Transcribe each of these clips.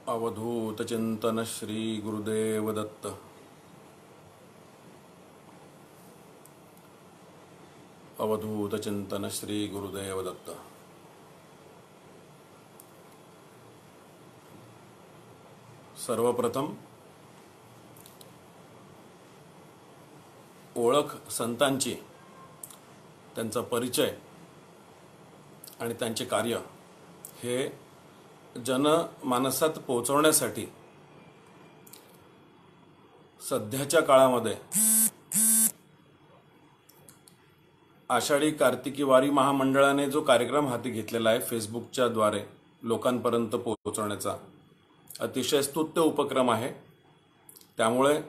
अवधूत चिंतन श्री गुरुदेव दत्त। अवधूत चिंतन श्री गुरुदेव दत्त। सर्वप्रथम ओळख संतांची, त्यांचा परिचय आणि त्यांचे कार्य हे जनमानसात पोहोचवण्यासाठी सध्याच्या काळामध्ये आषाढी कार्तिकी वारी महामंडळाने जो कार्यक्रम हाती घेतलेला आहे फेसबुकच्या द्वारे लोकांपर्यंत पोहोचवण्याचा, अतिशय स्तुत्य उपक्रम आहे। त्यामुळे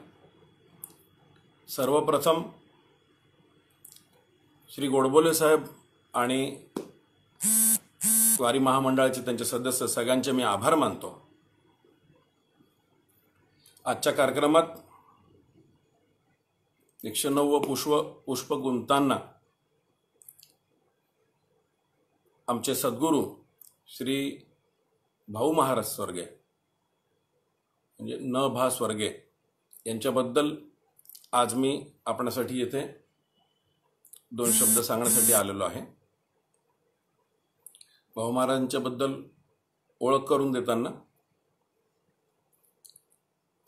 सर्वप्रथम श्री गोडबोले साहेब आणि वारी महामंडळाचे त्यांचे सदस्य सगळ्यांचे मी आभार मानतो। आजच्या कार्यक्रमात 109 पुष्प गुंतांना आमचे सद्गुरू श्री भाऊ महाराज स्वर्गे म्हणजे न भा स्वर्गे यांच्याबद्दल आज मी आपणासाठी येथे 2 शब्द सांगण्यासाठी आलेलो आहे। भाऊ महाराजांच्या बद्दल ओळख करून देताना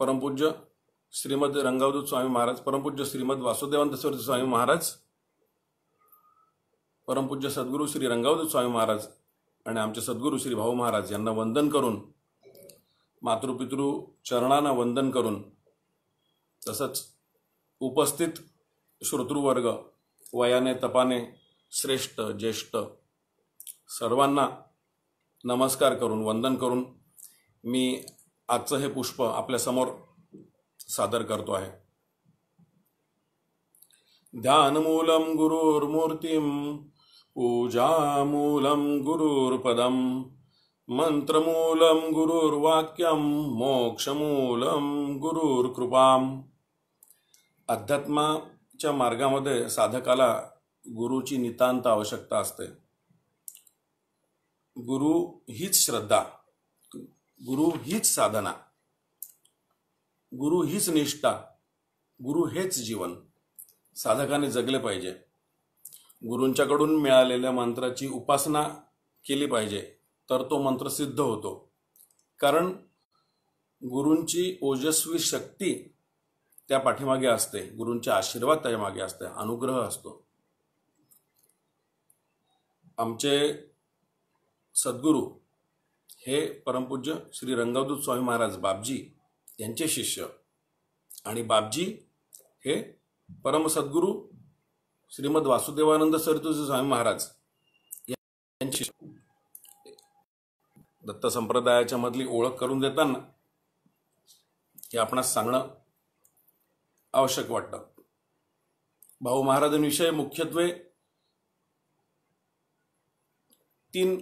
परमपूज्य श्रीमद रंगावधूत स्वामी महाराज, परमपूज्य श्रीमद वासुदेवानंद सरस्वती स्वामी महाराज, परमपूज्य सद्गुरू श्री रंगावधूत स्वामी महाराज आणि आमचे सद्गुरू श्री भाऊ महाराज यांना वंदन करून, मातृपितृ चरणांना वंदन करून, तसंच उपस्थित श्रोतृवर्ग वयाने तपाने श्रेष्ठ ज्येष्ठ सर्वांना नमस्कार करून वंदन करून मी आजचं हे पुष्प आपल्या समोर सादर करतो आहे। ध्यानमूलम गुरुर्मूर्तिम पूजामूलम गुरुर्पदम मंत्रमूलम गुरुर्वाक्यम मोक्षमूलम गुरुर्कृपाम। अध्यात्माच्या मार्गामध्ये साधकाला गुरुची नितांत आवश्यकता असते। गुरु हीच श्रद्धा, गुरु हीच साधना, गुरु हीच निष्ठा, गुरु हेच जीवन साधकाने जगले पाहिजे। गुरूंच्याकडून मिळालेल्या मंत्राची उपासना केली पाहिजे, तर तो मंत्र सिद्ध होतो। कारण गुरूंची ओजस्वी शक्ती त्या पाठीमागे असते, गुरूंचे आशीर्वाद त्याच्या मागे असते, अनुग्रह असतो। आमचे सद्गुरू हे परमपूज्य श्री रंगावधूत स्वामी महाराज बापजी यांचे शिष्य, आणि बापजी हे परम सद्गुरू श्रीमद वासुदेवानंद सरस्वती स्वामी महाराज यांचे शिष्य। दत्त संप्रदायाच्या मधली ओळख करून देताना हे आपणास सांगणं आवश्यक वाटतं। भाऊ महाराजांविषयी मुख्यत्वे 3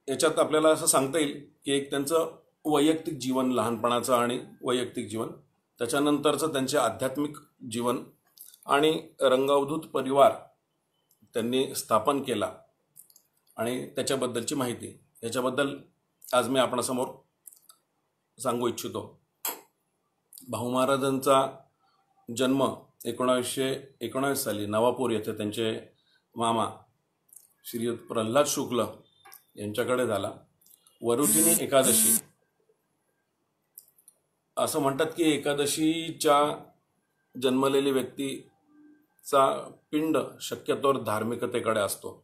याच्यात आपल्याला असं सांगता येईल की एक त्यांचं वैयक्तिक जीवन, लहानपणाचं आणि वैयक्तिक जीवन, त्याच्यानंतरचं त्यांचे आध्यात्मिक जीवन आणि रंगावधूत परिवार त्यांनी स्थापन केला आणि त्याच्याबद्दलची माहिती, याच्याबद्दल आज मी आपणासमोर सांगू इच्छितो। भाऊ महाराजांचा जन्म 1919 साली नवापूर येथे त्यांचे मामा श्री प्रल्हाद शुक्ल यांच्याकडे झाला। वरुथिनी एकादशी असं म्हणतात की एकादशीच्या जन्मलेली व्यक्तीचा पिंड शक्यतोवर धार्मिकतेकडे असतो।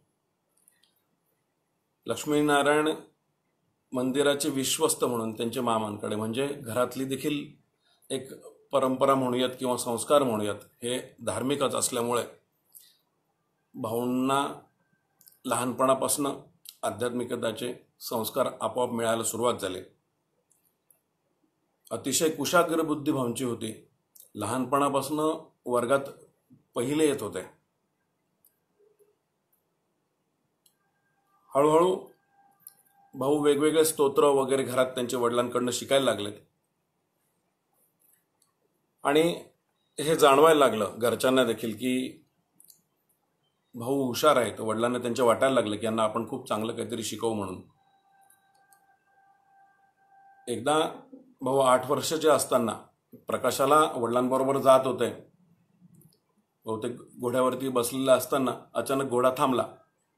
लक्ष्मीनारायण मंदिराचे विश्वस्त म्हणून त्यांच्या मामांकडे, म्हणजे घरातली देखील एक परंपरा म्हणूयात किंवा संस्कार म्हणूयात, हे धार्मिकच असल्यामुळे भाऊंना लहानपणापासून आध्यात्मिकताचे संस्कार आपोआप मिळायला सुरुवात झाली। अतिशय कुशाग्र बुद्धी भाऊंची होती। लहानपणापासून वर्गात पहिले येत होते। हळूहळू भाऊ वेगवेगळे स्तोत्र वगैरे घरात त्यांच्या वडिलांकडून शिकायला लागले आणि हे जाणवायला लागलं घरच्यांना देखील की भाऊ हुशार आहेत। वडिलांना त्यांच्या वाटायला लागलं की यांना आपण खूप चांगलं काहीतरी शिकवू म्हणून। एकदा भाऊ 8 वर्षाचे असताना प्रकाशाला वडिलांबरोबर जात होते. बहुतेक घोड्यावरती बसलेला असताना अचानक घोडा थांबला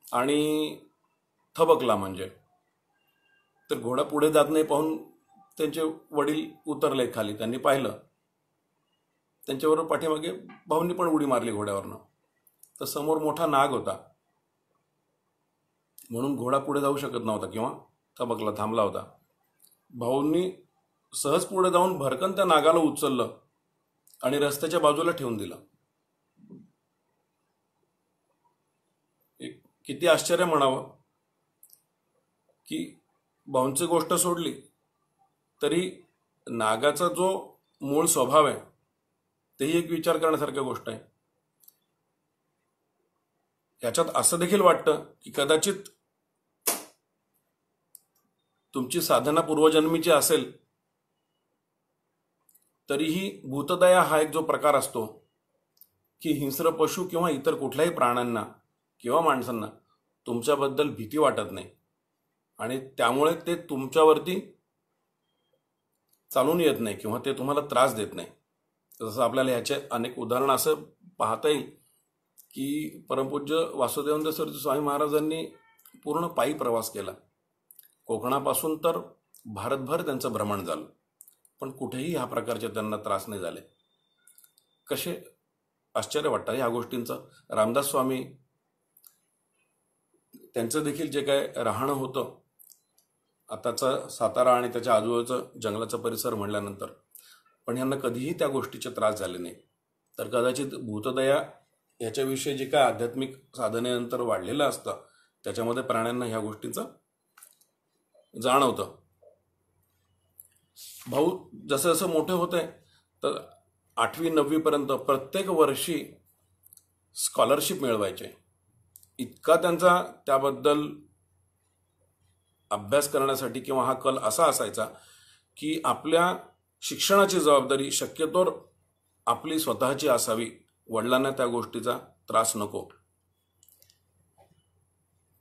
आणि थबकला. म्हणजे तर घोडा पुढे जात नाही पाहून त्यांचे वडील उतरले खाली. त्यांनी पाहिलं, त्यांच्याबरोबर पाठीमागे भाऊंनी पण उडी मारली घोड्यावरनं. तर समोर मोठा नाग होता, म्हणून घोडा पुढे जाऊ शकत नव्हता किंवा थबकला, थांबला होता. भाऊंनी सहज पुढे जाऊन भरकन त्या नागाला उचललं आणि रस्त्याच्या बाजूला ठेवून दिलं. किती आश्चर्य म्हणावं की भाऊंची गोष्ट सोडली तरी नागाचा जो मूळ स्वभाव आहे तेही एक विचार करण्यासारखी गोष्ट आहे. याच्यात असं देखील वाटतं की कदाचित तुमची साधना पूर्वजन्मीची असेल तरीही भूतदया हा एक जो प्रकार असतो की हिंस्र पशु किंवा इतर कुठल्याही प्राण्यांना किंवा माणसांना तुमच्याबद्दल भीती वाटत नाही आणि त्यामुळे ते तुमच्यावरती चालून येत नाही किंवा ते तुम्हाला त्रास देत नाही. जसं आपल्याला ह्याचे अनेक उदाहरणं असं पाहता येईल की परमपूज्य वासुदेवानंद सरस्वती स्वामी महाराजांनी पूर्ण पायी प्रवास केला. कोकणापासून तर भारतभर त्यांचं भ्रमण झालं, पण कुठेही ह्या प्रकारचे त्यांना त्रास नाही झाले. कसे आश्चर्य वाटतं ह्या गोष्टींचं. रामदास स्वामी त्यांचं देखील जे काय राहणं होतं, आताचा सातारा आणि त्याच्या आजूबाजूचं जंगलाचा परिसर म्हणल्यानंतर, पण यांना कधीही त्या गोष्टीचे त्रास झाले नाही. तर कदाचित भूतदया याच्याविषयी जे काय आध्यात्मिक साधनेनंतर वाढलेलं असतं त्याच्यामध्ये प्राण्यांना ह्या गोष्टींचं जाणवतं. भाऊ जसं जसं मोठे होते तर 8वी 9वी पर्यंत प्रत्येक वर्षी स्कॉलरशिप मिळवायचे. इतका त्यांचा त्याबद्दल अभ्यास करण्यासाठी किंवा हा कल असा असायचा की आपल्या शिक्षणाची जबाबदारी शक्यतोवर आपली स्वतःची असावी, वडिलांना त्या गोष्टीचा त्रास नको.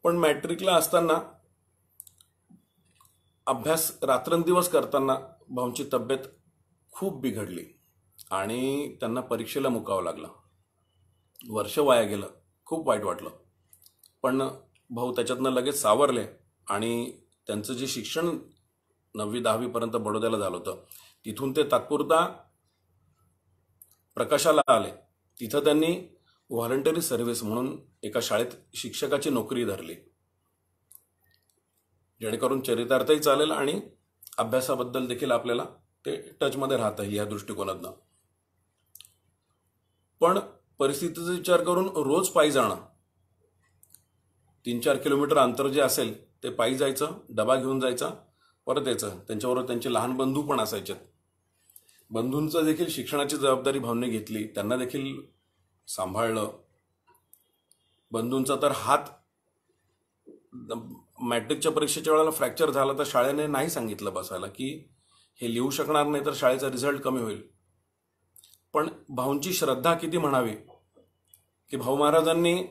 पण मॅट्रिकला असताना अभ्यास रात्रंदिवस करताना भाऊंची तब्येत खूप बिघडली आणि त्यांना परीक्षेला मुकावं लागलं. वर्ष वाया गेलं, खूप वाईट वाटलं. पण भाऊ त्याच्यातनं लगेच सावरले आणि त्यांचं जे शिक्षण 9वी 10वी पर्यंत बडोद्याला झालं होतं तिथून ते तात्पुरता प्रकाशाला आले. तिथं त्यांनी व्हॉलंटरी सर्व्हिस म्हणून एका शाळेत शिक्षकाची नोकरी धरली, जेणेकरून चरितार्थही चालेल आणि अभ्यासाबद्दल देखील आपल्याला ते टचमध्ये राहता येईल या दृष्टिकोनातनं. पण परिस्थितीचा विचार करून रोज पायी जाणं, 3-4 किलोमीटर अंतर जे असेल ते पायी जायचं, डबा घेऊन जायचा, परत यायचं. त्यांच्याबरोबर त्यांचे लहान बंधू पण असायचे. बंधूंचं देखील शिक्षणाची जबाबदारी भाऊंनी घेतली, त्यांना देखील सांभाळलं. बंधूंचा तर हात मॅट्रिकच्या परीक्षेच्या वेळेला फ्रॅक्चर झाला तर शाळेने नाही सांगितलं बसायला की हे लिहू शकणार नाही तर शाळेचा रिझल्ट कमी होईल. पण भाऊंची श्रद्धा किती म्हणावी की भाऊ महाराजांनी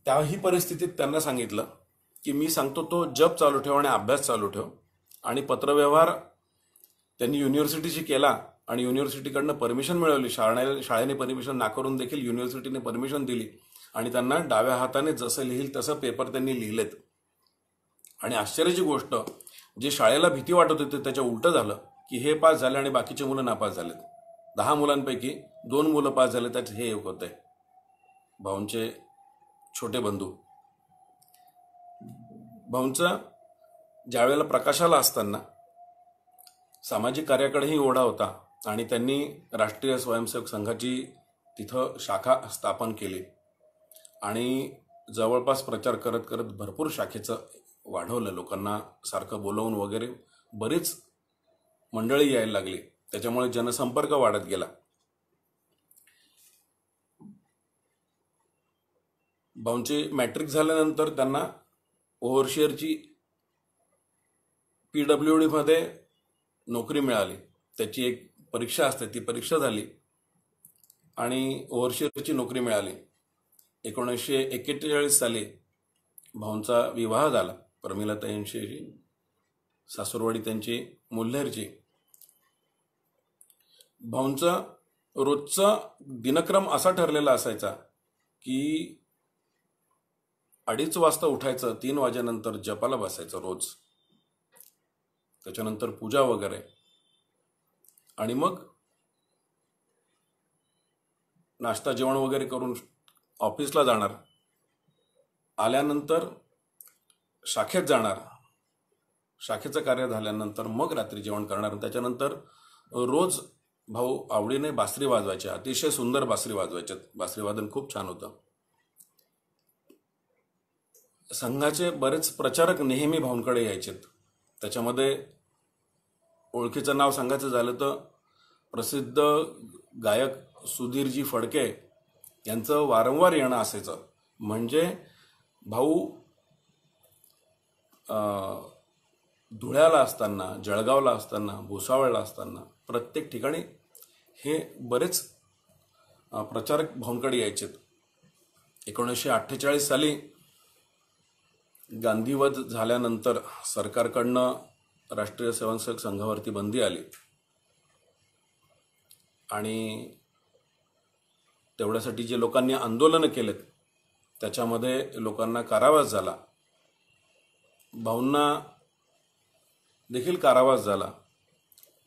त्याही परिस्थितीत त्यांना सांगितलं की मी सांगतो तो जप चालू ठेव आणि अभ्यास चालू ठेव. आणि पत्रव्यवहार त्यांनी युनिव्हर्सिटीशी केला आणि युनिव्हर्सिटीकडनं परमिशन मिळवली. शाळेने परमिशन नाकारून देखील युनिव्हर्सिटीने परमिशन दिली आणि त्यांना डाव्या हाताने जसं लिहिल तसं पेपर त्यांनी लिहिलेत. आणि आश्चर्याची गोष्ट, जे शाळेला भीती वाटत होती त्याच्या उलटं झालं की हे पास झाले आणि बाकीचे मुलं नापास झालेत. 10 मुलांपैकी 2 मुलं पास झाले, त्यात हे एक होते भाऊंचे छोटे बंधू. भाऊंचा ज्यावेळेला प्रकाशाला असताना सामाजिक कार्याकडेही ओढा होता आणि त्यांनी राष्ट्रीय स्वयंसेवक संघाची तिथं शाखा स्थापन केली आणि जवळपास प्रचार करत करत भरपूर शाखेचं वाढवलं. लोकांना सारखं बोलवून वगैरे बरीच मंडळी यायला लागली, त्याच्यामुळे जनसंपर्क वाढत गेला. भाऊंची मॅट्रिक झाल्यानंतर त्यांना ओव्हरशिअरची PWD मध्ये नोकरी मिळाली. त्याची एक परीक्षा असते, ती परीक्षा झाली आणि ओव्हरशिअरची नोकरी मिळाली. 1941 साली भाऊंचा विवाह झाला प्रमिलाताईंशी. सासूरवाडी त्यांची मुल्हेरची. भाऊंचा रोजचा दिनक्रम असा ठरलेला असायचा की 2:30 वाजता उठायचं, 3 वाजेनंतर जपाला बसायचं रोज, त्याच्यानंतर पूजा वगैरे, आणि मग नाश्ता जेवण वगैरे करून ऑफिसला जाणार. आल्यानंतर शाखेत जाणार, शाखेचं कार्य झाल्यानंतर मग रात्री जेवण करणार. त्याच्यानंतर रोज भाऊ आवडीने बासरी वाजवायचे, अतिशय सुंदर बासरी वाजवायचे, बासरी वादन खूप छान होतं. संघाचे बरेच प्रचारक नेहमी भाऊंकडे यायचेत. त्याच्यामध्ये ओळखीचं नाव सांगायचं झालं तर प्रसिद्ध गायक सुधीरजी फडके यांचं वारंवार येणं असायचं. म्हणजे भाऊ धुळ्याला असताना, जळगावला असताना, भुसावळला असताना प्रत्येक ठिकाणी हे बरेच प्रचारक भाऊंकडे यायचेत. 1948 साली गांधीवध झाल्यानंतर सरकारकडनं राष्ट्रीय स्वयंसेवक संघावरती बंदी आली आणि तेवढ्यासाठी जे लोकांनी आंदोलनं केलेत त्याच्यामध्ये लोकांना कारावास झाला. भाऊंना देखील कारावास झाला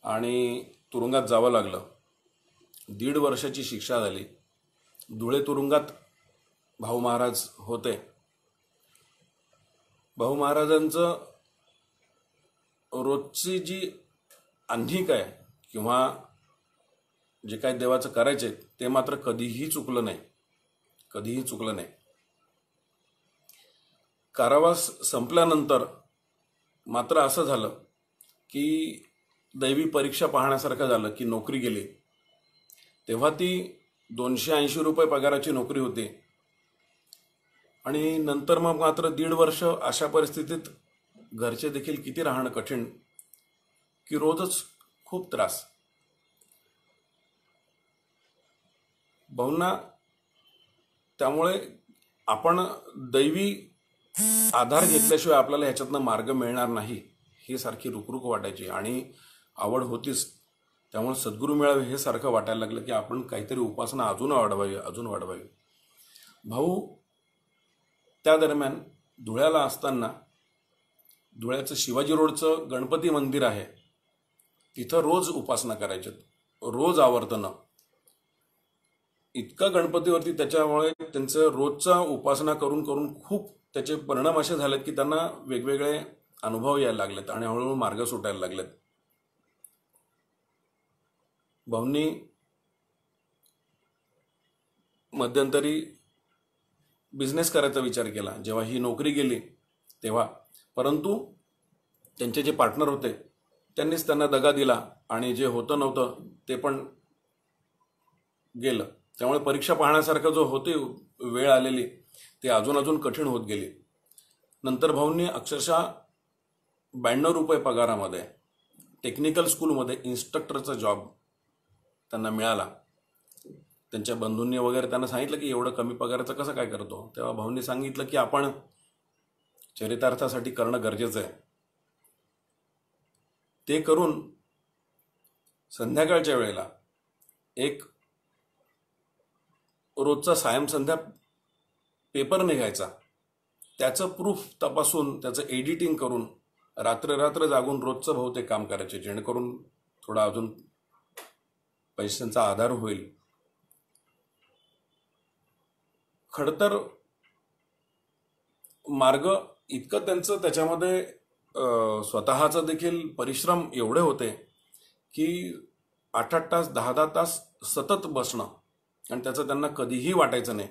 आणि तुरुंगात जावं लागलं. 1.5 वर्षाची शिक्षा झाली. धुळे तुरुंगात भाऊ महाराज होते. भाऊ महाराजांचं रोजची जी आन्हिक आहे किंवा जे काही देवाचं करायचे ते मात्र कधीही चुकलं नाही, कधीही चुकलं नाही. कारावास संपल्यानंतर मात्र असं झालं की दैवी परीक्षा पाहण्यासारखं झालं की नोकरी गेली. तेव्हा ती 280 रुपये पगाराची नोकरी होती आणि नंतर मग मात्र 1.5 वर्ष अशा परिस्थितीत घरचे देखील किती राहणं कठीण की रोजच खूप त्रास. भाऊंना त्यामुळे आपण दैवी आधार घेतल्याशिवाय आपल्याला ह्याच्यातनं मार्ग मिळणार नाही ही सारखी रुकरुक वाटायची आणि आवड होतीच. त्यामुळे सद्गुरू मिळावे हे सारखं वाटायला लागलं की आपण काहीतरी उपासना अजून वाढवावी. भाऊ त्या दरम्यान धुळ्याला असताना धुळ्याचं शिवाजी रोडचं गणपती मंदिर आहे तिथं रोज उपासना करायचे, रोज आवर्तनं. इतका गणपतीवरती त्याच्यामुळे त्यांचं रोजचा उपासना करून करून खूप त्याचे परिणाम असे झालेत की त्यांना वेगवेगळे अनुभव यायला लागलेत आणि हळूहळू मार्ग सुटायला लागलेत. भाऊंनी मध्यंतरी बिझनेस करायचा विचार केला जेव्हा ही नोकरी गेली तेव्हा, परंतु त्यांचे जे पार्टनर होते त्यांनीच त्यांना दगा दिला आणि जे होतं नव्हतं ते पण गेलं. त्यामुळे परीक्षा पाहण्यासारखं जो होते वेळ आलेली ते अजून कठीण होत गेली. नंतर भाऊंनी अक्षरशः 92 रुपये पगारामध्ये टेक्निकल स्कूलमध्ये इन्स्ट्रक्टरचा जॉब त्यांना मिळाला. त्यांच्या बंधूंनी वगैरे त्यांना सांगितलं की एवढं कमी पगाराचं कसं काय करतो. तेव्हा भाऊंनी सांगितलं की आपण चरितार्थासाठी करणं गरजेचं आहे. ते करून संध्याकाळच्या वेळेला एक रोजचा सायं संध्या पेपर निघायचा, त्याचं प्रूफ तपासून त्याचं एडिटिंग करून रात्र जागून रोजचं भाऊ ते काम करायचे जेणेकरून थोडा अजून पैशांचा आधार होईल. खडतर मार्ग इतकं त्यांचं त्याच्यामध्ये स्वतःचं देखील परिश्रम एवढे होते की 8-8 तास 10-10 तास सतत बसणं आणि त्याचं त्यांना कधीही वाटायचं नाही.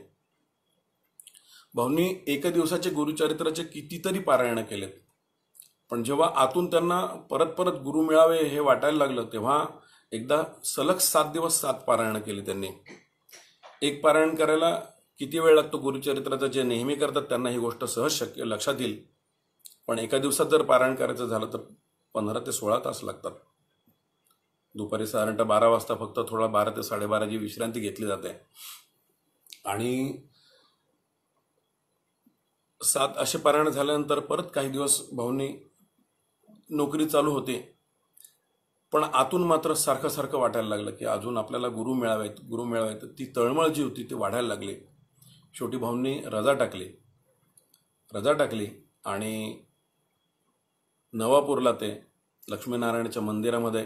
भाऊंनी एका दिवसाचे गुरुचरित्राचे कितीतरी पारायण केलेत, पण जेव्हा आतून त्यांना परत गुरु मिळावे हे वाटायला लागलं तेव्हा एकदा सलग 7 दिवस 7 पारायण केली त्यांनी. एक पारायण करायला किती वेळ लागतो गुरुचरित्राचं जे नेहमी करतात त्यांना ही गोष्ट सहज शक्य लक्षात येईल, पण एका दिवसात जर पारायण करायचं झालं तर 15 ते 16 तास लागतात. दुपारी साधारणतः 12 वाजता फक्त थोडा 12 ते 12:30 जी विश्रांती घेतली जाते आणि 7 असे पारायण झाल्यानंतर परत काही दिवस भाऊंनी नोकरी चालू होती, पण आतून मात्र सारखं सारखं वाटायला लागलं की अजून आपल्याला गुरु मिळावेत. ती तळमळ जी होती ती वाढायला लागली. शेवटी भाऊंनी रजा टाकली आणि नवापूरला ते लक्ष्मीनारायणाच्या मंदिरामध्ये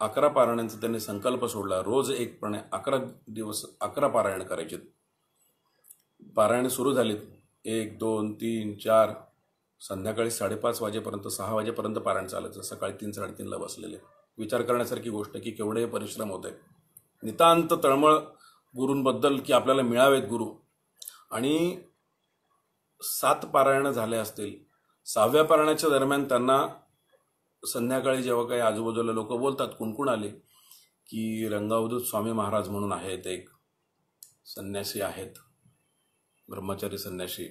11 पारायणांचा त्यांनी संकल्प सोडला. रोज एकपणे 11 दिवस 11 पारायण करायचे. पारायण सुरू झालीत. 1, 2, 3, 4, संध्याकाळी 5:30 वाजेपर्यंत 6 वाजेपर्यंत पारायण चालायचं. सकाळी 3, 3:30ला बसलेले. विचार करण्यासारखी गोष्ट की केवढे परिश्रम होते. नितांत तळमळ गुरूंबद्दल की आपल्याला मिळावेत गुरु. आणि 7 पारायण झाले असतील. 6व्या पारायणाच्या दरम्यान त्यांना संध्याकाळी जेव्हा काही आजूबाजूला लोक बोलतात, कुणकुण आले की रंगावधूत स्वामी महाराज म्हणून आहेत, एक संन्यासी आहेत, ब्रह्मचारी संन्यासी,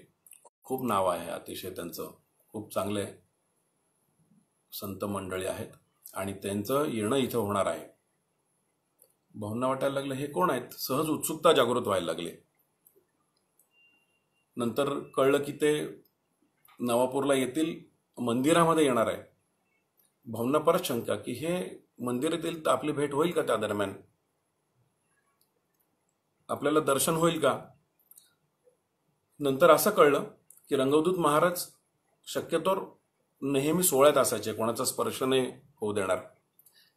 खूप नाव आहे अतिशय त्यांचं, खूप चांगले संत मंडळी आहेत आणि त्यांचं येणं इथं होणार आहे. भाऊंना वाटायला लागलं हे कोण आहेत. सहज उत्सुकता जागृत व्हायला लागली. नंतर कळलं की ते नवापूरला येतील, मंदिरामध्ये येणार आहे. भाऊंना परत शंका की हे मंदिरात येईल तर आपली भेट होईल का, त्या दरम्यान आपल्याला दर्शन होईल का. नंतर असं कळलं की रंगवदूत महाराज शक्यतोवर नेहमी सोहळ्यात असायचे, कोणाचा स्पर्श नाही होऊ देणार.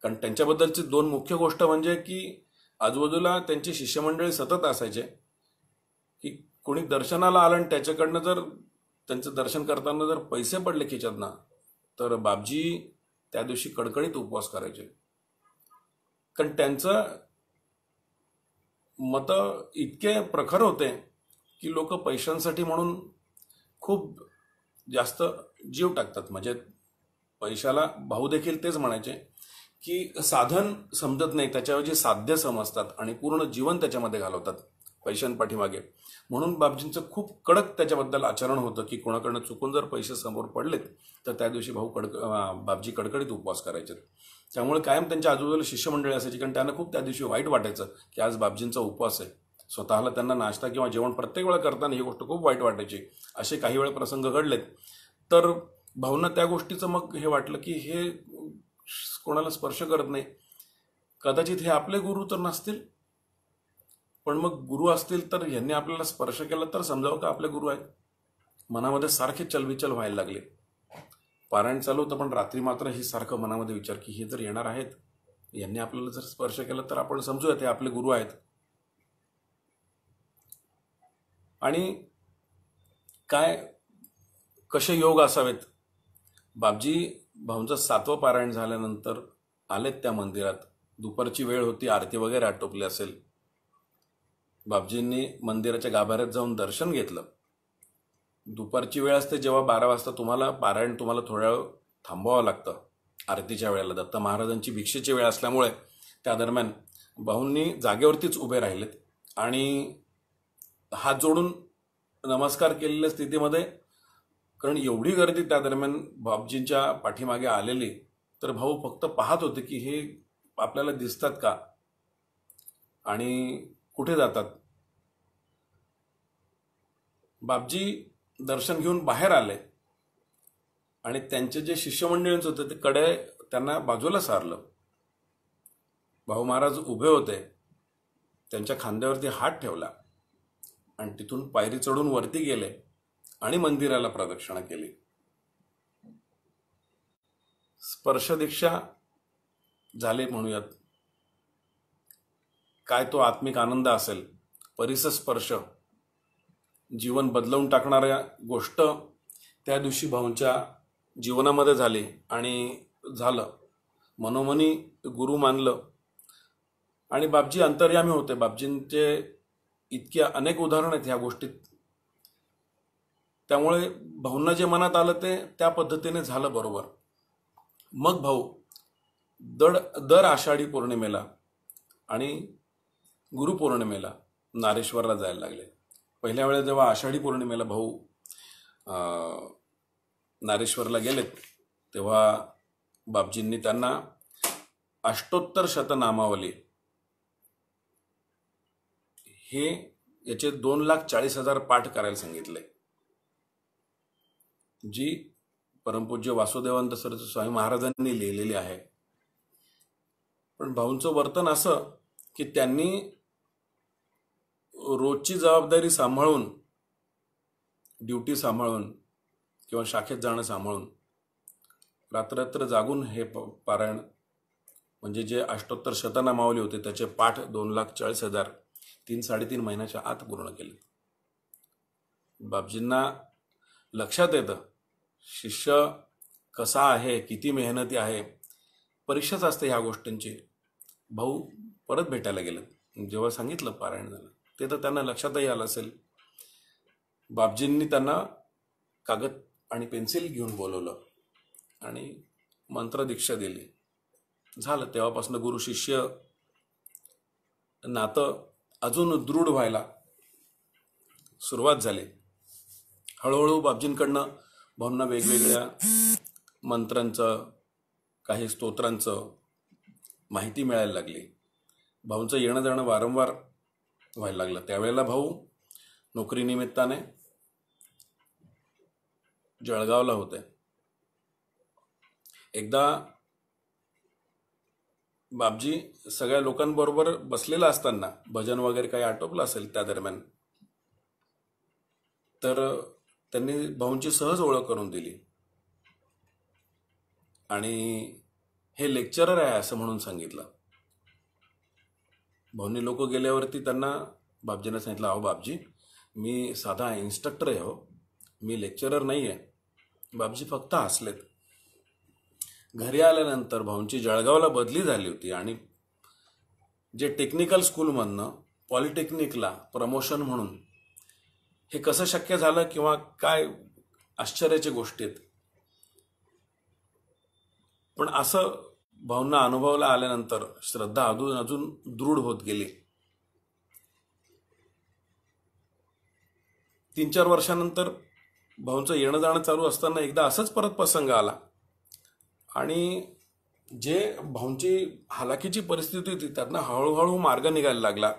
कारण त्यांच्याबद्दलची 2 मुख्य गोष्ट म्हणजे की आजूबाजूला त्यांची शिष्यमंडळी सतत असायचे की कोणी दर्शनाला आलं आणि त्याच्याकडनं जर त्यांचं दर्शन करताना जर पैसे पडले खिच्यातनं तर बापजी त्या दिवशी कडकडीत उपवास करायचे. कारण त्यांचं मत इतके प्रखर होते की लोक पैशांसाठी म्हणून खूप जास्त जीव टाकतात. म्हणजे पैशाला भाऊ देखील तेच म्हणायचे की साधन समजत नाही, त्याच्याऐवजी साध्य समजतात आणि पूर्ण जीवन त्याच्यामध्ये घालवतात पैशांपाठीमागे. म्हणून बापजींचं खूप कडक त्याच्याबद्दल आचरण होतं की कोणाकडनं चुकून जर पैसे समोर पडलेत तर त्या दिवशी बापजी कडकडीत उपवास करायचे. त्यामुळे कायम त्यांच्या आजूबाजूला शिष्यमंडळी असायची, कारण त्यांना खूप त्या दिवशी वाईट वाटायचं की आज बापजींचा उपवास आहे. स्वतःला त्यांना नाश्ता किंवा जेवण प्रत्येक वेळा करताना ही गोष्ट खूप वाईट वाटायची. असे काही वेळा प्रसंग घडलेत. तर भाऊंना त्या गोष्टीचं मग हे वाटलं की हे कोणाला स्पर्श करत नाही, कदाचित हे आपले गुरु तर नसतील, पण मग गुरु असतील तर यांनी आपल्याला स्पर्श केला तर समजावं का आपले गुरु आहेत. मनामध्ये सारखे चलबिचल व्हायला लागले. पारायण चालू होतं पण रात्री मात्र ही सारखं मनामध्ये विचार की हे जर येणार आहेत, यांनी आपल्याला जर स्पर्श केला तर आपण समजूया ते आपले गुरु आहेत. आणि काय कसे योग असावेत. बापजी भाऊंचं 7वं पारायण झाल्यानंतर आलेत त्या मंदिरात. दुपारची वेळ होती, आरती वगैरे आटोपली असेल. बापजींनी मंदिराच्या गाभाऱ्यात जाऊन दर्शन घेतलं. दुपारची वेळ असते जेव्हा 12 वाजता पारायण तुम्हाला थोड्या वेळ थांबवावं लागतं आरतीच्या वेळेला. दत्त महाराजांची भिक्षेची वेळ असल्यामुळे त्या दरम्यान भाऊंनी जागेवरतीच उभे राहिलेत आणि हात जोडून नमस्कार केलेल्या स्थितीमध्ये, कारण एवढी गर्दी त्या दरम्यान बापजींच्या पाठीमागे आलेली, तर भाऊ फक्त पाहत होते की हे आपल्याला दिसतात का आणि कुठे जातात. बापजी दर्शन घेऊन बाहेर आले आणि त्यांचे जे शिष्यमंडळींच होते ते कडे त्यांना बाजूला सारलं. भाऊ महाराज उभे होते, त्यांच्या खांद्यावरती हात ठेवला आणि तिथून पायरी चढून वरती गेले आणि मंदिराला प्रदक्षिणा केली. स्पर्श दीक्षा झाले म्हणूयात. काय तो आत्मिक आनंद असेल, परिसर स्पर्श, जीवन बदलवून टाकणाऱ्या गोष्ट त्या दिवशी भाऊंच्या जीवनामध्ये झाली आणि झालं. मनोमनी गुरु मानलं आणि बापजी अंतर्यामी होते. बापजींचे इतके अनेक उदाहरण आहेत ह्या गोष्टीत. त्यामुळे भाऊंना जे मनात आलं ते त्या पद्धतीने झालं बरोबर. मग भाऊ दर आषाढी पौर्णिमेला आणि गुरुपौर्णिमेला नारेश्वरला जायला लागले. पहिल्या वेळेला जेव्हा आषाढी पौर्णिमेला भाऊ नारेश्वरला गेलेत तेव्हा बापजींनी त्यांना अष्टोत्तर शतनामावली हे याचे 2,40,000 पाठ करायला सांगितले. जी परमपूज्य वासुदेवानंद सरस्वती स्वामी महाराजांनी लिहिलेली आहे. पण भाऊंचं वर्तन असं की त्यांनी रोजची जबाबदारी सांभाळून, ड्युटी सांभाळून किंवा शाखेत जाणं सांभाळून रात्र जागून हे पारायण म्हणजे जे अष्टोत्तर शतनामावली होते त्याचे पाठ 2,40,000 3-3.5 महिन्याच्या आत पूर्ण केले. बापजींना लक्षात येतं शिष्य कसा आहे, किती मेहनती आहे. परीक्षाच असते ह्या गोष्टींची. भाऊ परत भेटायला गेले. जेव्हा सांगितलं पारायण झालं ते तर त्यांना लक्षातही आलं असेल. बापजींनी त्यांना कागद आणि पेन्सिल घेऊन बोलवलं आणि मंत्रदीक्षा दिली. झालं. तेव्हापासून गुरु शिष्य नातं अजून दृढ व्हायला सुरुवात झाली. हळूहळू बापजींकडनं भाऊंना वेगवेगळ्या मंत्रांचं, काही स्तोत्रांचं माहिती मिळायला लागली. भाऊंचं येणं जाणं वारंवार व्हायला लागलं. त्यावेळेला भाऊ नोकरीनिमित्ताने जळगावला होते. एकदा बापजी सगळ्या लोकांबरोबर बसलेला असताना भजन वगैरे काही आटोपलं असेल त्या दरम्यान, तर त्यांनी भाऊंची सहज ओळख करून दिली आणि हे लेक्चरर आहे असं म्हणून सांगितलं. भाऊंनी लोक गेल्यावरती त्यांना बापजींना सांगितलं, अहो बापजी मी साधा इन्स्ट्रक्टर आहे, हो मी लेक्चरर नाही आहे. बापजी फक्त हसलेत. घरी आल्यानंतर भाऊंची जळगावला बदली झाली होती आणि जे टेक्निकल स्कूलमधनं पॉलिटेक्निकला प्रमोशन म्हणून हे कसं शक्य झालं किंवा काय आश्चर्याच्या गोष्टी आहेत. पण असं भाऊंना अनुभवाला आल्यानंतर श्रद्धा अजून दृढ होत गेली. 3-4 वर्षानंतर भाऊंचं येणं जाणं चालू असताना एकदा असंच परत प्रसंग आला आणि जे भाऊंची हालाकीची परिस्थिती होती त्यातनं हळूहळू मार्ग निघायला लागला.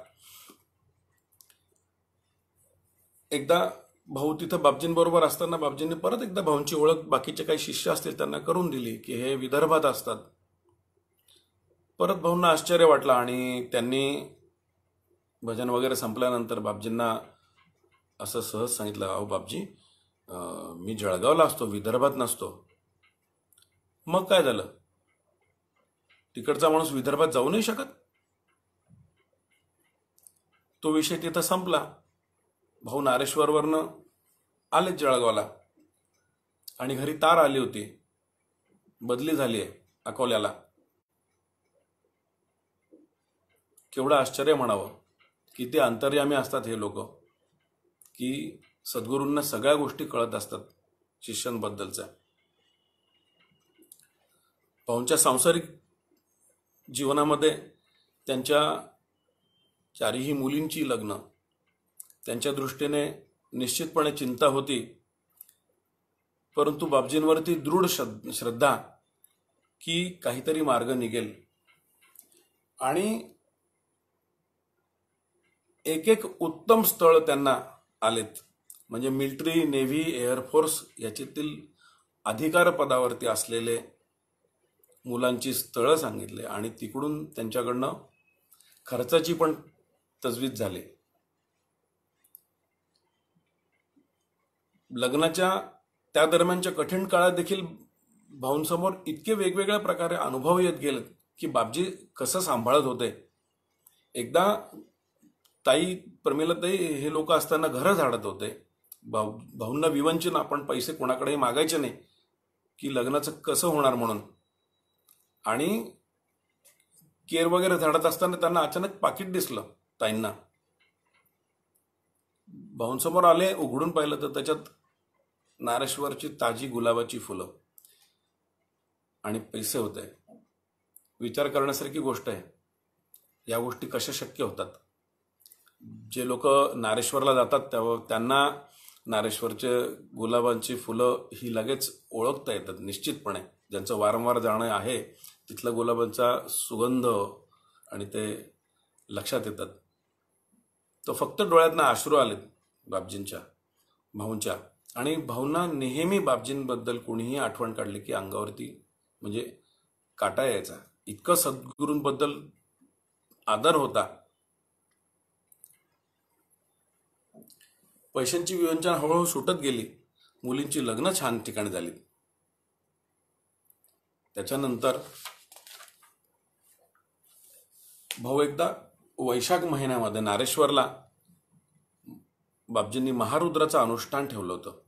एकदा भाऊ तिथं बापजींबरोबर असताना बापजींनी परत एकदा भाऊंची ओळख बाकीचे काही शिष्य असतील त्यांना करून दिली की हे विदर्भात असतात. परत भाऊंना आश्चर्य वाटलं आणि त्यांनी भजन वगैरे संपल्यानंतर बापजींना असं सहज सांगितलं, अहो बापजी मी जळगावला असतो, विदर्भात नसतो. मग काय झालं? तिकडचा माणूस विदर्भात जाऊ नाही शकत? तो विषय तिथं संपला. भाऊ नारेश्वरवरनं आले जळगावला आणि घरी तार आली होती, बदली झाली आहे अकोल्याला. केवढं आश्चर्य म्हणावं, किती अंतर्यामी असतात हे लोक की सद्गुरूंना सगळ्या गोष्टी कळत असतात शिष्यांबद्दलच्या. भाऊंच्या सांसारिक जीवनामध्ये त्यांच्या 4ही मुलींची लग्न, त्यांच्या दृष्टीने निश्चितपणे चिंता होती. परंतु बापजींवरती दृढ श्रद्धा की काहीतरी मार्ग निघेल आणि एक उत्तम स्थळ त्यांना आलेत. म्हणजे मिलिटरी, नेव्ही, एअरफोर्स याच्यातील अधिकार पदावरती असलेले मुलांची स्थळं सांगितले आणि तिकडून त्यांच्याकडनं खर्चाची पण तजवीज झाली. लग्नाच्या त्या दरम्यानच्या कठीण काळात देखील भाऊंसमोर इतके वेगवेगळ्या प्रकारे अनुभव येत गेले की बापजी कसं सांभाळत होते. एकदा ताई, प्रमिलाताई हे लोक असताना घरं झाडत होते. भाऊंना विवंचन, आपण पैसे कोणाकडेही मागायचे नाही की लग्नाचं कसं होणार म्हणून. आणि केर वगैरे झाडत असताना त्यांना अचानक पाकिट दिसलं ताईंना. भाऊंसमोर आले, उघडून पाहिलं तर त्याच्यात नारेश्वरची ताजी गुलाबाची फुलं आणि पैसे होते. विचार करण्यासारखी गोष्ट आहे. या गोष्टी कशा शक्य होतात? जे लोक नारेश्वरला जातात त्यांना नारेश्वरचे गुलाबांची फुलं ही लगेच ओळखता येतात निश्चितपणे. ज्यांचं वारंवार जाणं आहे तिथला गुलाबांचा सुगंध आणि ते लक्षात येतात. तो फक्त डोळ्यातनं अश्रू आलेत बापजींच्या, भाऊंच्या आणि भाऊंना नेहमी बापजींबद्दल कोणीही आठवण काढली की अंगावरती म्हणजे काटा यायचा, इतकं सद्गुरूंबद्दल आदर होता. पैशांची विवंचना हळूहळू सुटत गेली. मुलींची लग्न छान ठिकाणी झाली. त्याच्यानंतर भाऊ एकदा वैशाख महिन्यामध्ये नारेश्वरला बापजींनी महारुद्राचं अनुष्ठान ठेवलं होतं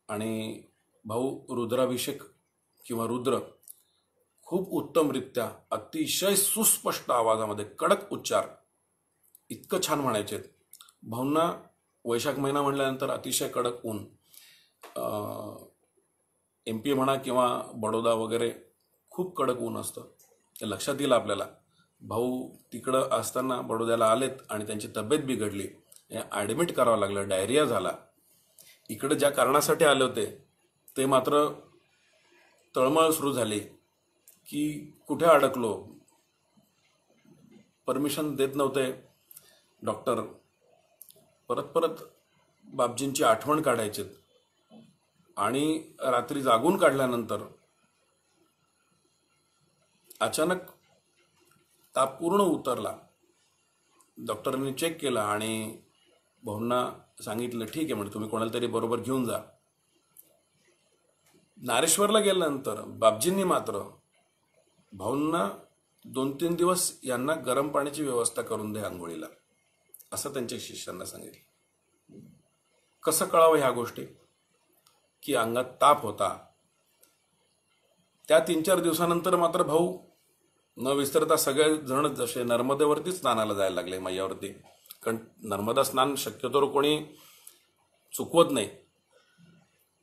आणि भाऊ रुद्राभिषेक किंवा रुद्र खूप उत्तमरित्या अतिशय सुस्पष्ट आवाजामध्ये कडक उच्चार इतकं छान म्हणायचे. भाऊंना वैशाख महिना म्हणल्यानंतर अतिशय कडक ऊन, MP म्हणा किंवा बडोदा वगैरे खूप कडक ऊन असतं, ते लक्षात येईल आपल्याला. भाऊ तिकडं असताना बडोद्याला आलेत आणि त्यांची तब्येत बिघडली, ॲडमिट करावं लागलं, डायरिया झाला. इकडे ज्या कारणासाठी आले होते ते मात्र तळमळ सुरू झाली की कुठे अडकलो, परमिशन देत नव्हते डॉक्टर. परत परत बापजींची आठवण काढायची आणि रात्री जागून काढल्यानंतर अचानक ताप पूर्ण उतरला. डॉक्टरांनी चेक केला आणि भाऊंना सांगितलं ठीक आहे म्हणजे तुम्ही कोणाला तरी बरोबर घेऊन जा. नारेश्वरला गेल्यानंतर बापजींनी मात्र भाऊंना 2-3 दिवस यांना गरम पाण्याची व्यवस्था करून द्या आंघोळीला, असं त्यांच्या शिष्यांना सांगितलं. कसं कळावं ह्या गोष्टी की अंगात ताप होता. त्या 3-4 दिवसानंतर मात्र भाऊ न विसरता सगळे जण जसे नर्मदेवरतीच स्नानाला जायला लागले, मैयावरती. कारण नर्मदा स्नान शक्यतो कोणी चुकवत नाही,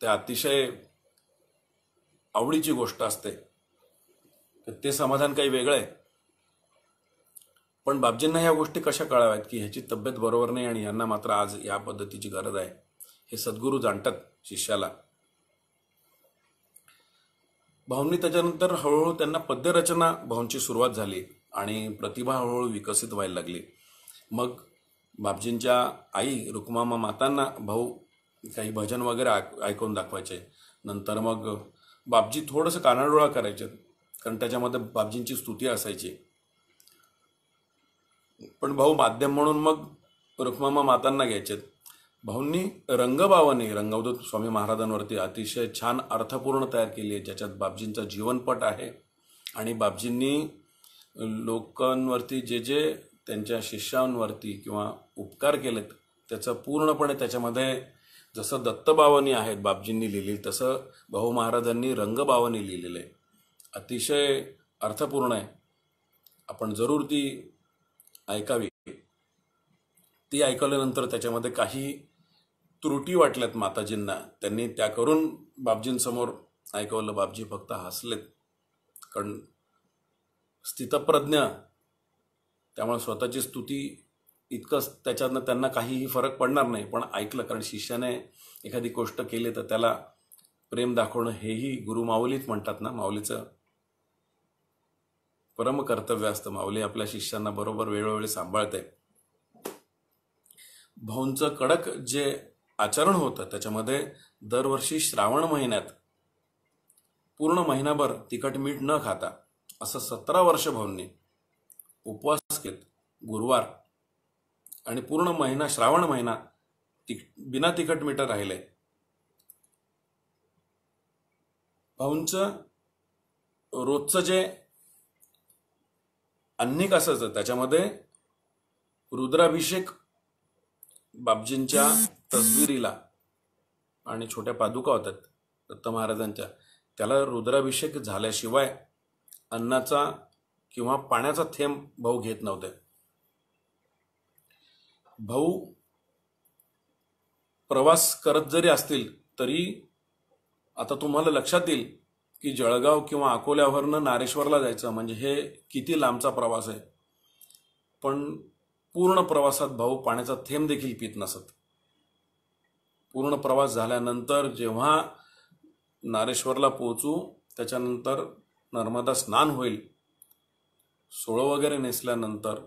ते अतिशय आवडीची गोष्ट असते, ते समाधान काही वेगळं आहे. पण बापजींना ह्या गोष्टी कशा कळाव्यात की ह्याची तब्येत बरोबर नाही आणि यांना मात्र आज या पद्धतीची गरज आहे, हे सद्गुरू जाणतात शिष्याला. भाऊंनी त्याच्यानंतर हळूहळू त्यांना पद्यरचना भाऊंची सुरुवात झाली आणि प्रतिभा हळूहळू विकसित व्हायला लागली. मग बापजींच्या आई रुक्मामा मातांना भाऊ काही भजन वगैरे ऐकून दाखवायचे. नंतर मग बापजी थोडंसं कानाडोळा करायचे कारण त्याच्यामध्ये बापजींची स्तुती असायची. पण भाऊ माध्यम म्हणून मग रुक्मामा मातांना घ्यायचे. भाऊंनी रंगभावाने रंगवदूत स्वामी महाराजांवरती अतिशय छान अर्थपूर्ण तयार केली आहे, ज्याच्यात बापजींचा जीवनपट आहे आणि बापजींनी लोकांवरती जे जे त्यांच्या शिष्यांवरती किंवा उपकार केलेत त्याचं पूर्णपणे त्याच्यामध्ये जसं दत्तभावानी आहेत बापजींनी लिहिली तसं भाऊ महाराजांनी रंगभावानी लिहिलेलं आहे. अतिशय अर्थपूर्ण आहे. आपण जरूर ती ऐकावी. ती ऐकल्यानंतर त्याच्यामध्ये काही त्रुटी वाटल्यात माताजींना, त्यांनी त्या करून बापजींसमोर ऐकवलं. बापजी फक्त हसलेत कारण स्थितप्रज्ञ, त्यामुळे स्वतःची स्तुती इतकंच त्याच्यातनं त्यांना काहीही फरक पडणार नाही. पण ऐकलं कारण शिष्याने एखादी गोष्ट केली तर त्याला प्रेम दाखवणं हेही गुरु माऊलीच म्हणतात ना, माऊलीचं परम कर्तव्य असतं. माऊली आपल्या शिष्यांना बरोबर वेळोवेळी सांभाळते. भाऊंचं कडक जे आचरण होतं त्याच्यामध्ये दरवर्षी श्रावण महिन्यात पूर्ण महिनाभर तिखट मीठ न खाता असं 17 वर्ष भाऊंनी उपवास केले, गुरुवार, आणि पूर्ण महिना श्रावण महिना बिना तिखट मीठ राहिले. भाऊंचं रोजचं जे अन्निक असायचं त्याच्यामध्ये रुद्राभिषेक बापजींच्या तसबिरीला आणि छोट्या पादुका होतात दत्त महाराजांच्या, त्याला रुद्राभिषेक झाल्याशिवाय अन्नाचा किंवा पाण्याचा थेंब भाऊ घेत नव्हते. भाऊ प्रवास करत जरी असतील तरी आता तुम्हाला लक्षात येईल की जळगाव किंवा अकोल्यावरनं नारेश्वरला जायचं म्हणजे हे किती लांबचा प्रवास आहे. पण पूर्ण प्रवासात भाऊ पाण्याचा थेंब देखील पित नसत. पूर्ण प्रवास झाल्यानंतर जेव्हा नारेश्वरला पोहोचू त्याच्यानंतर नर्मदा स्नान होईल, सोळं वगैरे नेसल्यानंतर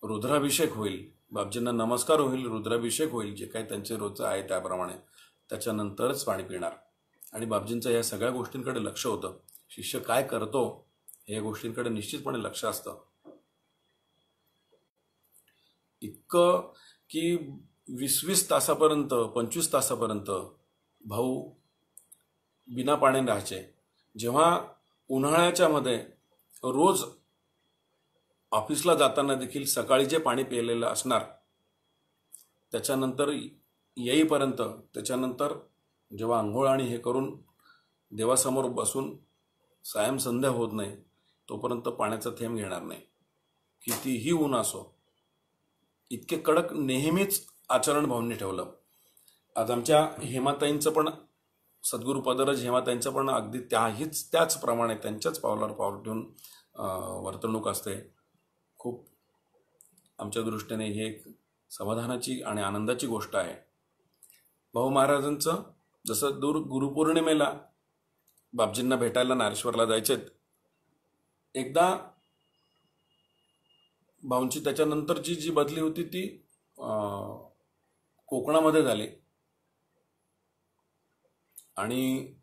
रुद्राभिषेक होईल, बापजींना नमस्कार होईल, रुद्राभिषेक होईल, जे काही त्यांचे रोजचं आहे त्याप्रमाणे, त्याच्यानंतरच पाणी पिणार. आणि बापजींचं या सगळ्या गोष्टींकडे लक्ष होतं. शिष्य काय करतो या गोष्टींकडे निश्चितपणे लक्ष असतं. इतकं की 20-20 तासापर्यंत 25 तासापर्यंत भाऊ बिना पाण्याने राहायचे. जेव्हा उन्हाळ्याच्या मध्ये रोज ऑफिसला जाताना देखील सकाळी जे पाणी पिलेलं असणार, त्याच्यानंतर येईपर्यंत, त्याच्यानंतर जेव्हा आंघोळ आणि हे करून देवासमोर बसून सायं संध्या होत नाही तोपर्यंत पाण्याचा थेंब घेणार नाही, कितीही ऊन असो. इतके कडक नेहमीच आचरण भाऊंनी ठेवलं. आज आमच्या हेमाताईंचं पण, सद्गुरू पदरज हेमाताईंचं पण अगदी त्याचप्रमाणे त्यांच्याच पावलावर पाऊल ठेवून वर्तणूक असते. खूप आमच्या दृष्टीने ही एक समाधानाची आणि आनंदाची गोष्ट आहे. भाऊ महाराजांचं जसं गुरुपौर्णिमेला बापजींना भेटायला नारेश्वरला जायचेत, एकदा भाऊंची त्याच्यानंतरची जी बदली होती ती कोकणामध्ये झाली आणि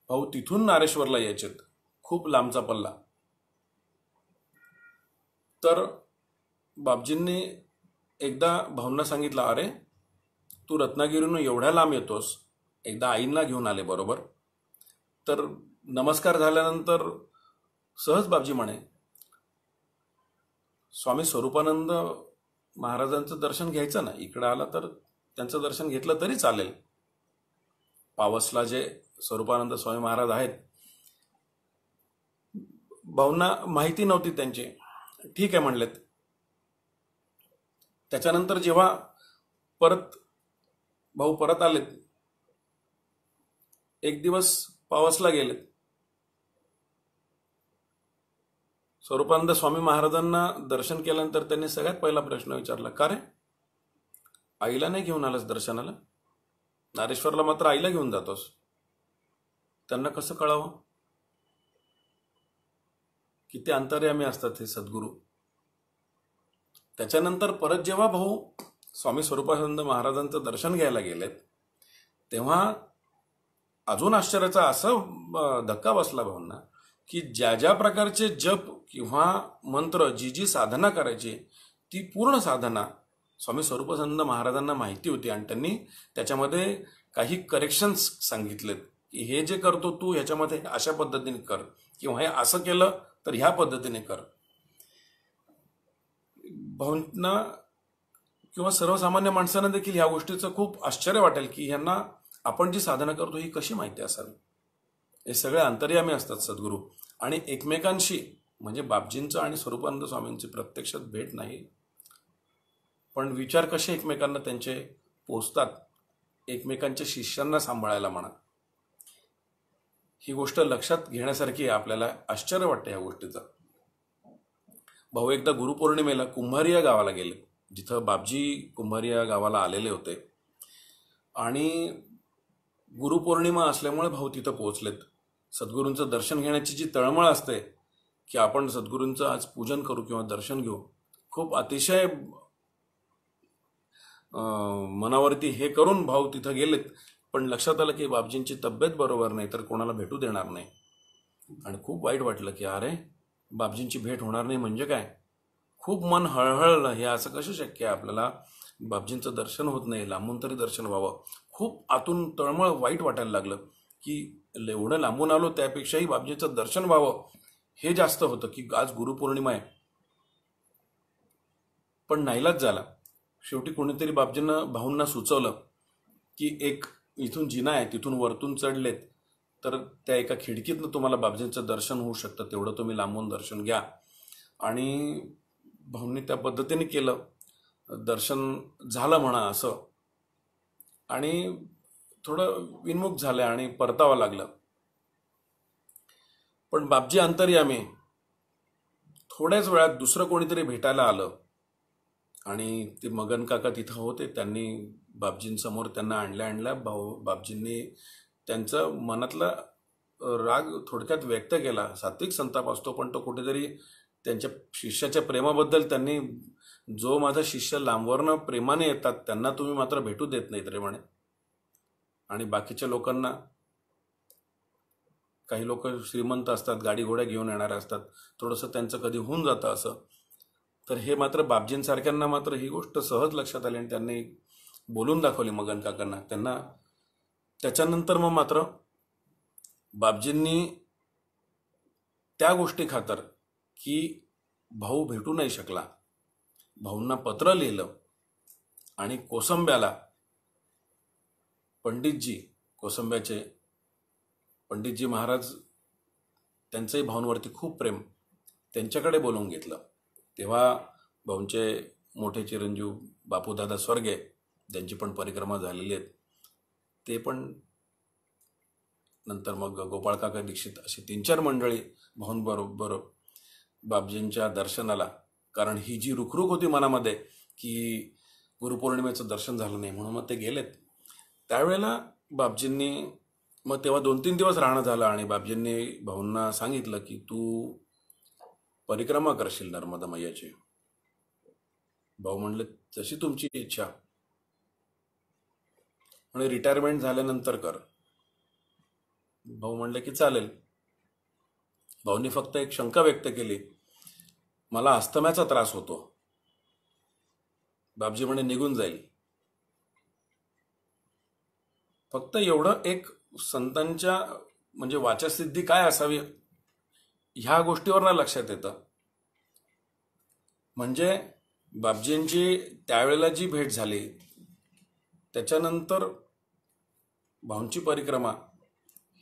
भाऊ तिथून नारेश्वरला यायचेत, खूप लांबचा पल्ला. तर बापजींनी एकदा भाऊंना सांगितलं, अरे तू रत्नागिरीहून एवढ्या लांब येतोस, एकदा आईंना घेऊन आले बरोबर. तर नमस्कार झाल्यानंतर सहज बापजी म्हणे, स्वामी स्वरूपानंद महाराजांचं दर्शन घ्यायचं ना, इकडं आला तर त्यांचं दर्शन घेतलं तरी चालेल. पावसला जे स्वरूपानंद स्वामी महाराज आहेत, भाऊंना माहिती नव्हती त्यांची. ठीक आहे म्हणलेत. त्याच्यानंतर जेव्हा भाऊ परत आलेत, एक दिवस पावसला गेलेत. स्वरूपानंद स्वामी महाराजांना दर्शन केल्यानंतर त्यांनी सगळ्यात पहिला प्रश्न विचारला, का रे आईला नाही घेऊन आलास दर्शनाला? नारेश्वरला मात्र आईला घेऊन जातोस. त्यांना कसं कळावं किती अंतर्यामी असतात हे सद्गुरू. त्याच्यानंतर परत जेव्हा भाऊ स्वामी स्वरूपानंद महाराजांचं दर्शन घ्यायला गेलेत, तेव्हा अजून आश्चर्याचा असं धक्का बसला भाऊंना की ज्या ज्या प्रकारचे जप किंवा मंत्र, जी साधना करायची, ती पूर्ण साधना स्वामी स्वरूपानंद महाराजांना माहिती होती. आणि त्यांनी त्याच्यामध्ये काही करेक्शन्स सांगितलेत की हे जे करतो तू ह्याच्यामध्ये अशा पद्धतीने कर, किंवा हे असं केलं तर ह्या पद्धतीने कर. भाऊंना किंवा सर्वसामान्य माणसांना देखील ह्या गोष्टीचं खूप आश्चर्य वाटेल की ह्यांना आपण जी साधना करतो ही कशी माहिती असावी. हे सगळे अंतर्यामी असतात सद्गुरू. आणि एकमेकांशी, म्हणजे बापजींचं आणि स्वरूपानंद स्वामींची प्रत्यक्षात भेट नाही, पण विचार कसे एकमेकांना त्यांचे पोचतात, एकमेकांच्या शिष्यांना सांभाळायला म्हणा, ही गोष्ट लक्षात घेण्यासारखी आहे. आपल्याला आश्चर्य वाटतं या गोष्टीचं. भाऊ एकदा गुरुपौर्णिमेला कुंभारी या गावाला गेले, जिथं बापजी कुंभारी या गावाला आलेले होते. आणि गुरुपौर्णिमा असल्यामुळे भाऊ तिथं पोहोचलेत. सद्गुरूंचं दर्शन घेण्याची जी तळमळ असते की आपण सद्गुरूंचं आज पूजन करू किंवा दर्शन घेऊ, खूप अतिशय मनावरती हे करून भाऊ तिथं गेलेत. पण लक्षात आलं की बापजींची तब्येत बरोबर नाही, तर कोणाला भेटू देणार नाही. आणि खूप वाईट वाटलं की अरे बापजींची भेट होणार नाही म्हणजे काय. खूप मन हळहळलं, हे असं कसं शक्य आहे, आपल्याला बापजींचं दर्शन होत नाही, लांबून तरी दर्शन व्हावं. खूप आतून तळमळ, वाईट वाटायला लागलं की एवढं लांबून आलो, त्यापेक्षाही बापजींचं दर्शन व्हावं हे जास्त होतं की आज गुरुपौर्णिमा आहे. पण नाईलाज झाला. शेवटी कोणीतरी भाऊंना सुचवलं की एक इथून जिना आहे, तिथून वरतून चढलेत तर त्या एका खिडकीतनं तुम्हाला बापजींचं दर्शन होऊ शकतं, तेवढं तुम्ही लांबून दर्शन घ्या. आणि भाऊंनी त्या पद्धतीने केलं. दर्शन झालं म्हणा असं, आणि थोडं विनमुख झालं आणि परतावं लागलं. पण बापजी अंतर्यामी, थोड्याच वेळात दुसरं कोणीतरी भेटायला आलं आणि ते मगन काका तिथं होते. त्यांनी बापजींसमोर त्यांना आणल्या बापजींनी त्यांचं मनातला राग थोडक्यात व्यक्त केला. सात्विक संताप असतो, पण तो कुठेतरी त्यांच्या शिष्याच्या प्रेमाबद्दल त्यांनी जो माझा शिष्य लांबवरनं प्रेमाने येतात त्यांना तुम्ही मात्र भेटू देत नाहीत रे म्हणे. आणि बाकीच्या लोकांना, काही लोक श्रीमंत असतात, गाडी घोड्या घेऊन येणारे असतात, थोडंसं त्यांचं कधी होऊन जातं असं. तर हे मात्र बापजींसारख्यांना मात्र ही गोष्ट सहज लक्षात आली आणि त्यांनी बोलून दाखवली मगन काकांना. त्यांना त्याच्यानंतर मग मात्र बापजींनी त्या गोष्टी खातर की भाऊ भेटू नाही शकला, भाऊंना पत्र लिहिलं आणि कोसंब्याला पंडितजी, कोसंब्याचे पंडितजी महाराज, त्यांचंही भाऊंवरती खूप प्रेम, त्यांच्याकडे बोलवून घेतलं. तेव्हा भाऊंचे मोठे चिरंजीव बापूदादा स्वर्गे, ज्यांची पण परिक्रमा झालेली आहेत, ते पण, नंतर मग गोपाळकाका दीक्षित, अशी 3-4 मंडळी भाऊंबरोबर बापजींच्या दर्शनाला, कारण ही जी रुखरुख होती मनामध्ये की गुरुपौर्णिमेचं दर्शन झालं नाही म्हणून मग ते गेलेत. त्यावेळेला बापजींनी मग तेव्हा 2-3 दिवस राहणं झालं आणि बापजींनी भाऊंना सांगितलं की तू परिक्रमा करशील नर्मदा मैयाची. भाऊ म्हणले जशी तुमची इच्छा, म्हणे रिटायरमेंट झाल्यानंतर कर. भाऊ म्हणले की चालेल. भाऊंनी फक्त एक शंका व्यक्त केली, मला अस्थम्याचा त्रास होतो. बापजी म्हणे निघून जाईल. फक्त एवढं एक संतांच्या म्हणजे वाचसिद्धी काय असावी ह्या गोष्टीवर ना लक्षात येतं. म्हणजे बापजींची त्यावेळेला जी भेट झाली त्याच्यानंतर भाऊंची परिक्रमा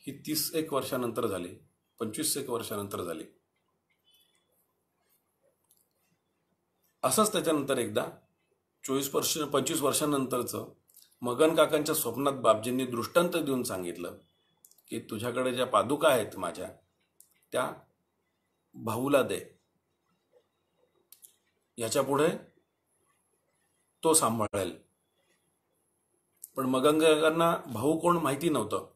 ही 30-1 वर्षानंतर झाली, 25-1 वर्षानंतर झाली. असंच त्याच्यानंतर एकदा 25 वर्षानंतरचं मगन काकांच्या स्वप्नात बापजींनी दृष्टांत देऊन सांगितलं की तुझ्याकडे ज्या पादुका आहेत माझ्या, त्या भाऊला दे, याच्या पुढे तो सांभाळेल. पण मगन काकांना भाऊ कोण माहिती नव्हतं.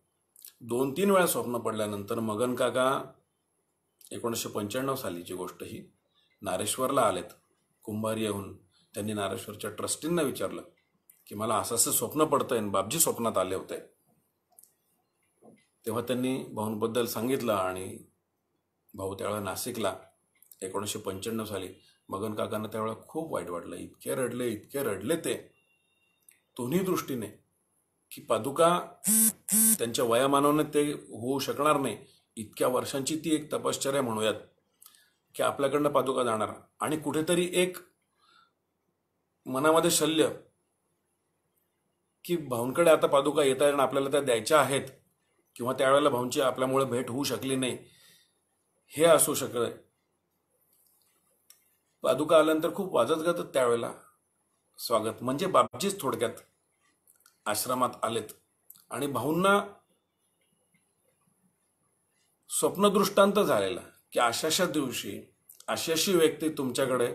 2-3 वेळा स्वप्न पडल्यानंतर मगन काका 1995 सालीची गोष्ट ही, नारेश्वरला आलेत. कुंभारी येऊन त्यांनी नारेश्वरच्या ट्रस्टींना विचारलं की मला असं असं स्वप्न पडतंय, बापजी स्वप्नात आले होते. तेव्हा त्यांनी भाऊंबद्दल सांगितलं आणि भाऊ त्यावेळेला नाशिकला 1995 साली. मगन काकांना त्यावेळेला खूप वाईट वाटलं. इतके रडले ते दोन्ही दृष्टीने की पादुका त्यांच्या वयामानाने ते होऊ शकणार नाही. इतक्या वर्षांची ती एक तपश्चर्या म्हणूयात की आपल्याकडनं पादुका जाणार, आणि कुठेतरी एक मनामध्ये शल्य की भाऊंकडे आता पादुका येत आहेत आणि आपल्याला त्या द्यायच्या आहेत, किंवा त्यावेळेला भाऊंची आपल्यामुळे भेट होऊ शकली नाही, हे असू शकतं. पादुका आल्यानंतर खूप वाजत गाजत त्यावेळेला स्वागत, म्हणजे बापजीच थोडक्यात आश्रमात आलेत आणि भाऊंना स्वप्नदृष्टांत झालेला की अशाशा दिवशी अशी व्यक्ती तुमच्याकडे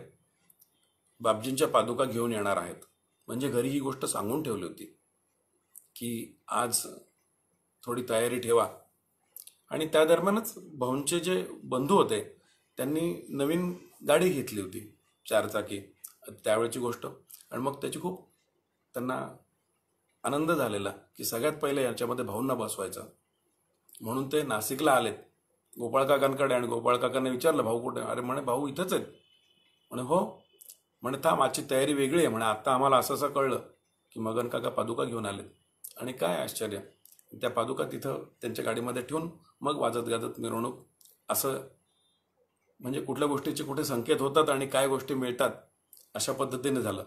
बापजींच्या पादुका घेऊन येणार आहेत. म्हणजे घरी ही गोष्ट सांगून ठेवली होती की आज थोडी तयारी ठेवा. आणि त्या दरम्यानच भाऊंचे जे बंधू होते त्यांनी नवीन गाडी घेतली होती, 4 चाकी, त्यावेळची गोष्ट. आणि मग त्याची खूप त्यांना आनंद झालेला की सगळ्यात पहिले याच्यामध्ये भाऊंना बसवायचं, म्हणून ते नाशिकला आलेत गोपाळकाकांकडे. आणि गोपाळकाकांनी विचारलं भाऊ कुठे? अरे म्हणे भाऊ इथंच आहेत. म्हणे हो. म्हणे थांब, आजची तयारी वेगळी आहे. म्हणे आता आम्हाला असं कळलं की मगन काका पादुका घेऊन आलेत. आणि काय आश्चर्य, त्या पादुका तिथं त्यांच्या गाडीमध्ये ठेवून मग वाजत गाजत मिरवणूक. असं म्हणजे कुठल्या गोष्टीचे कुठे संकेत होतात आणि काय गोष्टी मिळतात अशा पद्धतीने झालं.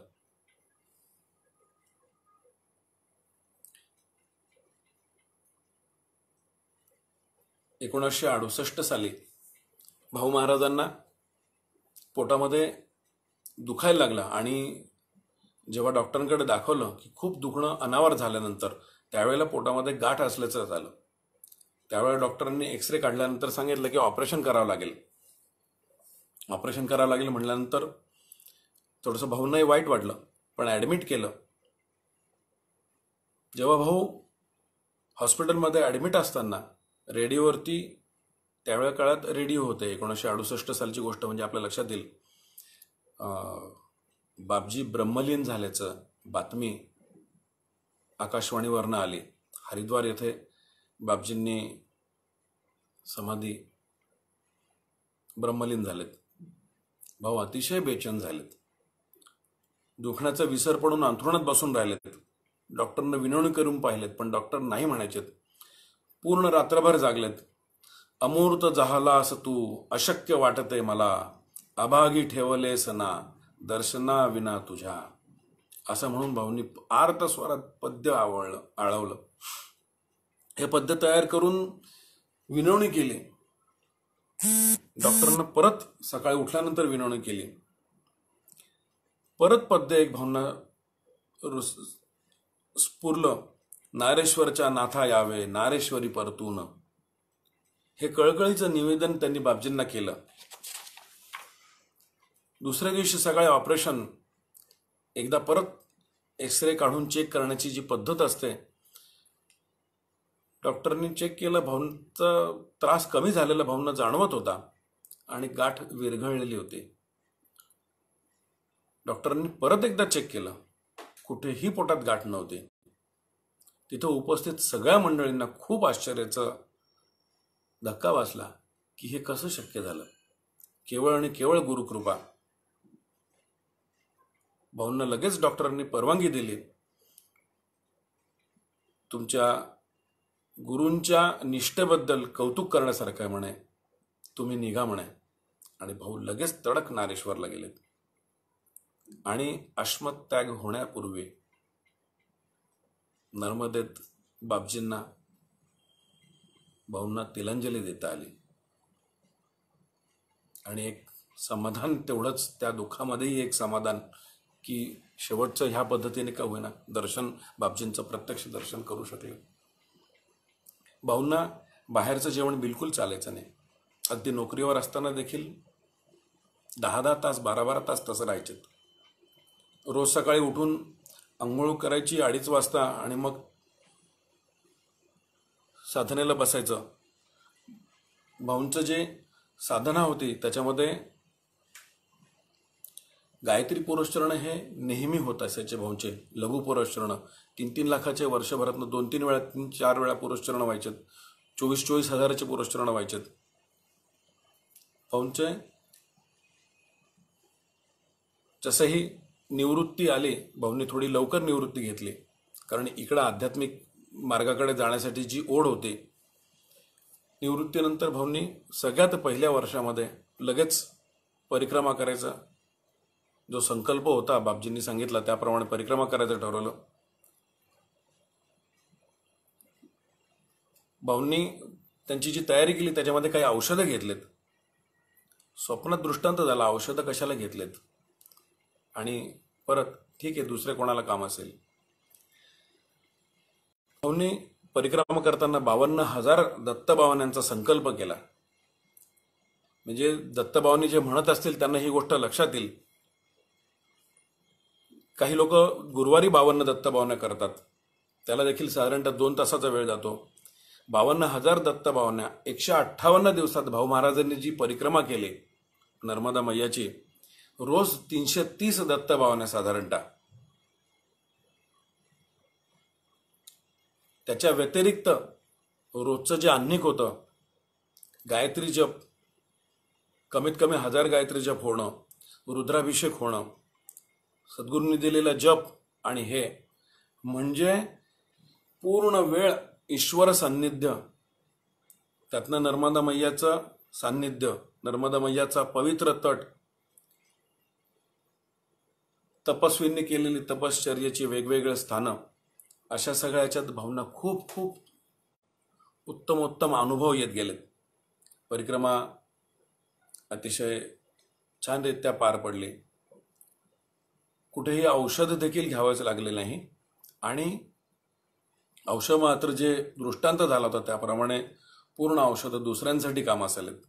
– 1968 साली भाऊ महाराजांना पोटामध्ये दुखायला लागलं आणि जेव्हा डॉक्टरांकडे दाखवलं की खूप दुखणं अनावर झाल्यानंतर त्यावेळेला पोटामध्ये गाठ असल्याचं झालं. त्यावेळेला डॉक्टरांनी एक्सरे काढल्यानंतर सांगितलं की ऑपरेशन करावं लागेल. ऑपरेशन करावं लागेल म्हटल्यानंतर थोडंसं भाऊंनाही वाईट वाटलं, पण ॲडमिट केलं. जेव्हा भाऊ हॉस्पिटलमध्ये ॲडमिट असताना रेडिओवरती, त्यावेळेला काळात रेडिओ होते, 1968 सालची गोष्ट म्हणजे आपल्या लक्षात येईल, बापजी ब्रह्मलीन झाल्याचं बातमी आकाशवाणीवरनं आली. हरिद्वार येथे बापजींनी समाधी ब्रह्मलीन झालेत. भाऊ अतिशय बेचैन झालेत. दुखण्याचा विसर पडून अंथरुणात बसून राहिलेत. डॉक्टरनं विनवणी करून पाहिलेत, पण डॉक्टर नाही म्हणायचेत. पूर्ण रात्रभर जागलेत. अमूर्त झालास तू, अशक्य वाटते मला, अभागी ठेवलेस ना दर्शना विना तुझ्या, असं म्हणून भाऊंनी आर्त स्वरात पद्य आळवलं. हे पद्य तयार करून विनवणी केली. डॉक्टरांना परत सकाळी उठल्यानंतर विनवणी केली. परत पद्य एक भावना स्फुरलं. नारेश्वरच्या नाथा यावे, नारेश्वरी परतून. हे कळकळीचं निवेदन त्यांनी बापजींना केलं. दुसऱ्या दिवशी सकाळी ऑपरेशन. एकदा परत एक्सरे काढून चेक करण्याची जी पद्धत असते, डॉक्टरांनी चेक केलं. भाऊंचा त्रास कमी झालेला भाऊंना जाणवत होता आणि गाठ विरघळलेली होती. डॉक्टरांनी परत एकदा चेक केलं. कुठेही पोटात गाठ नव्हती. तिथं उपस्थित सगळ्या मंडळींना खूप आश्चर्याचा धक्का बसला की हे कसं शक्य झालं. केवळ आणि केवळ गुरुकृपा. भाऊंना लगेच डॉक्टरांनी परवानगी दिली. तुमच्या गुरूंच्या निष्ठेबद्दल कौतुक करण्यासारखं आहे म्हणे, तुम्ही निघा म्हणे. आणि भाऊ लगेच तडक नारेश्वरला गेलेत. आणि अश्मत्याग होण्यापूर्वी नर्मदेत बापजींना भाऊंना तिलांजली देता आली. आणि एक समाधान तेवढंच, त्या दुःखामध्येही एक समाधान की शेवटचं ह्या पद्धतीने का होईना दर्शन, बापजींचं प्रत्यक्ष दर्शन करू शकले. भाऊंना बाहेरचं जेवण बिलकुल चालायचं नाही. अगदी नोकरीवर असताना देखील 10-10 तास, 12-12 तास तसं राहायचे. रोज सकाळी उठून अंघोळ करायची 2:30 वाजता आणि मग साधनेला बसायचं. भाऊंचं जे साधना होती त्याच्यामध्ये गायत्री पुरस्चरण हे नेहमी होत असायचे. भाऊंचे लघु पुरस्चरण 3-3 लाखाचे वर्षभरातनं 2-3 वेळा, 3-4 वेळा पुरस्चरण व्हायचेत. 24-24 हजाराचे पुरस्चरण व्हायचेत. भाऊंचे जसंही निवृत्ती आली, भाऊंनी थोडी लवकर निवृत्ती घेतली. कारण इकडं आध्यात्मिक मार्गाकडे जाण्यासाठी जी ओढ होती. निवृत्तीनंतर भाऊंनी सगळ्यात पहिल्या वर्षामध्ये लगेच परिक्रमा करायचा जो संकल्प होता, बापजींनी सांगितला त्याप्रमाणे परिक्रमा करायचं ठरवलं. भाऊंनी त्यांची जी तयारी केली त्याच्यामध्ये काही औषधं घेतलेत. स्वप्नात दृष्टांत झाला, औषधं कशाला घेतलेत. आणि परत ठीक आहे, दुसरे कोणाला काम असेल. भाऊंनी परिक्रमा करताना 52,000 दत्तभावांचा संकल्प केला. म्हणजे दत्तभावांनी जे म्हणत असतील त्यांना ही गोष्ट लक्षात येईल. काही लोक गुरुवारी 52 दत्तभावना करतात, त्याला देखील साधारणतः 2 तासाचा वेळ जातो. 52,000 दत्तभावना 158 दिवसात भाऊ महाराजांनी जी परिक्रमा केली नर्मदा मैयाची, रोज 330 दत्तभावना साधारणतः. त्याच्या व्यतिरिक्त रोजचं जे आह्निक होतं, गायत्री जप, कमीत कमी 1000 गायत्री जप होणं, रुद्राभिषेक होणं, सद्गुरूंनी दिलेला जप, आणि हे म्हणजे पूर्ण वेळ ईश्वर सान्निध्य. त्यातनं नर्मदा मैयाचं सान्निध्य, नर्मदा मैयाचा पवित्र तट, तपस्वींनी केलेली तपश्चर्याची वेगवेगळे स्थानं, अशा सगळ्या याच्यात भावना खूप खूप उत्तमोत्तम अनुभव येत गेलेत. परिक्रमा अतिशय छानरित्या पार पडली. कुठेही औषध देखील घ्यावंच लागले नाही. आणि औषध मात्र जे दृष्टांत झाला होता त्याप्रमाणे पूर्ण औषधं दुसऱ्यांसाठी कामास आलेत.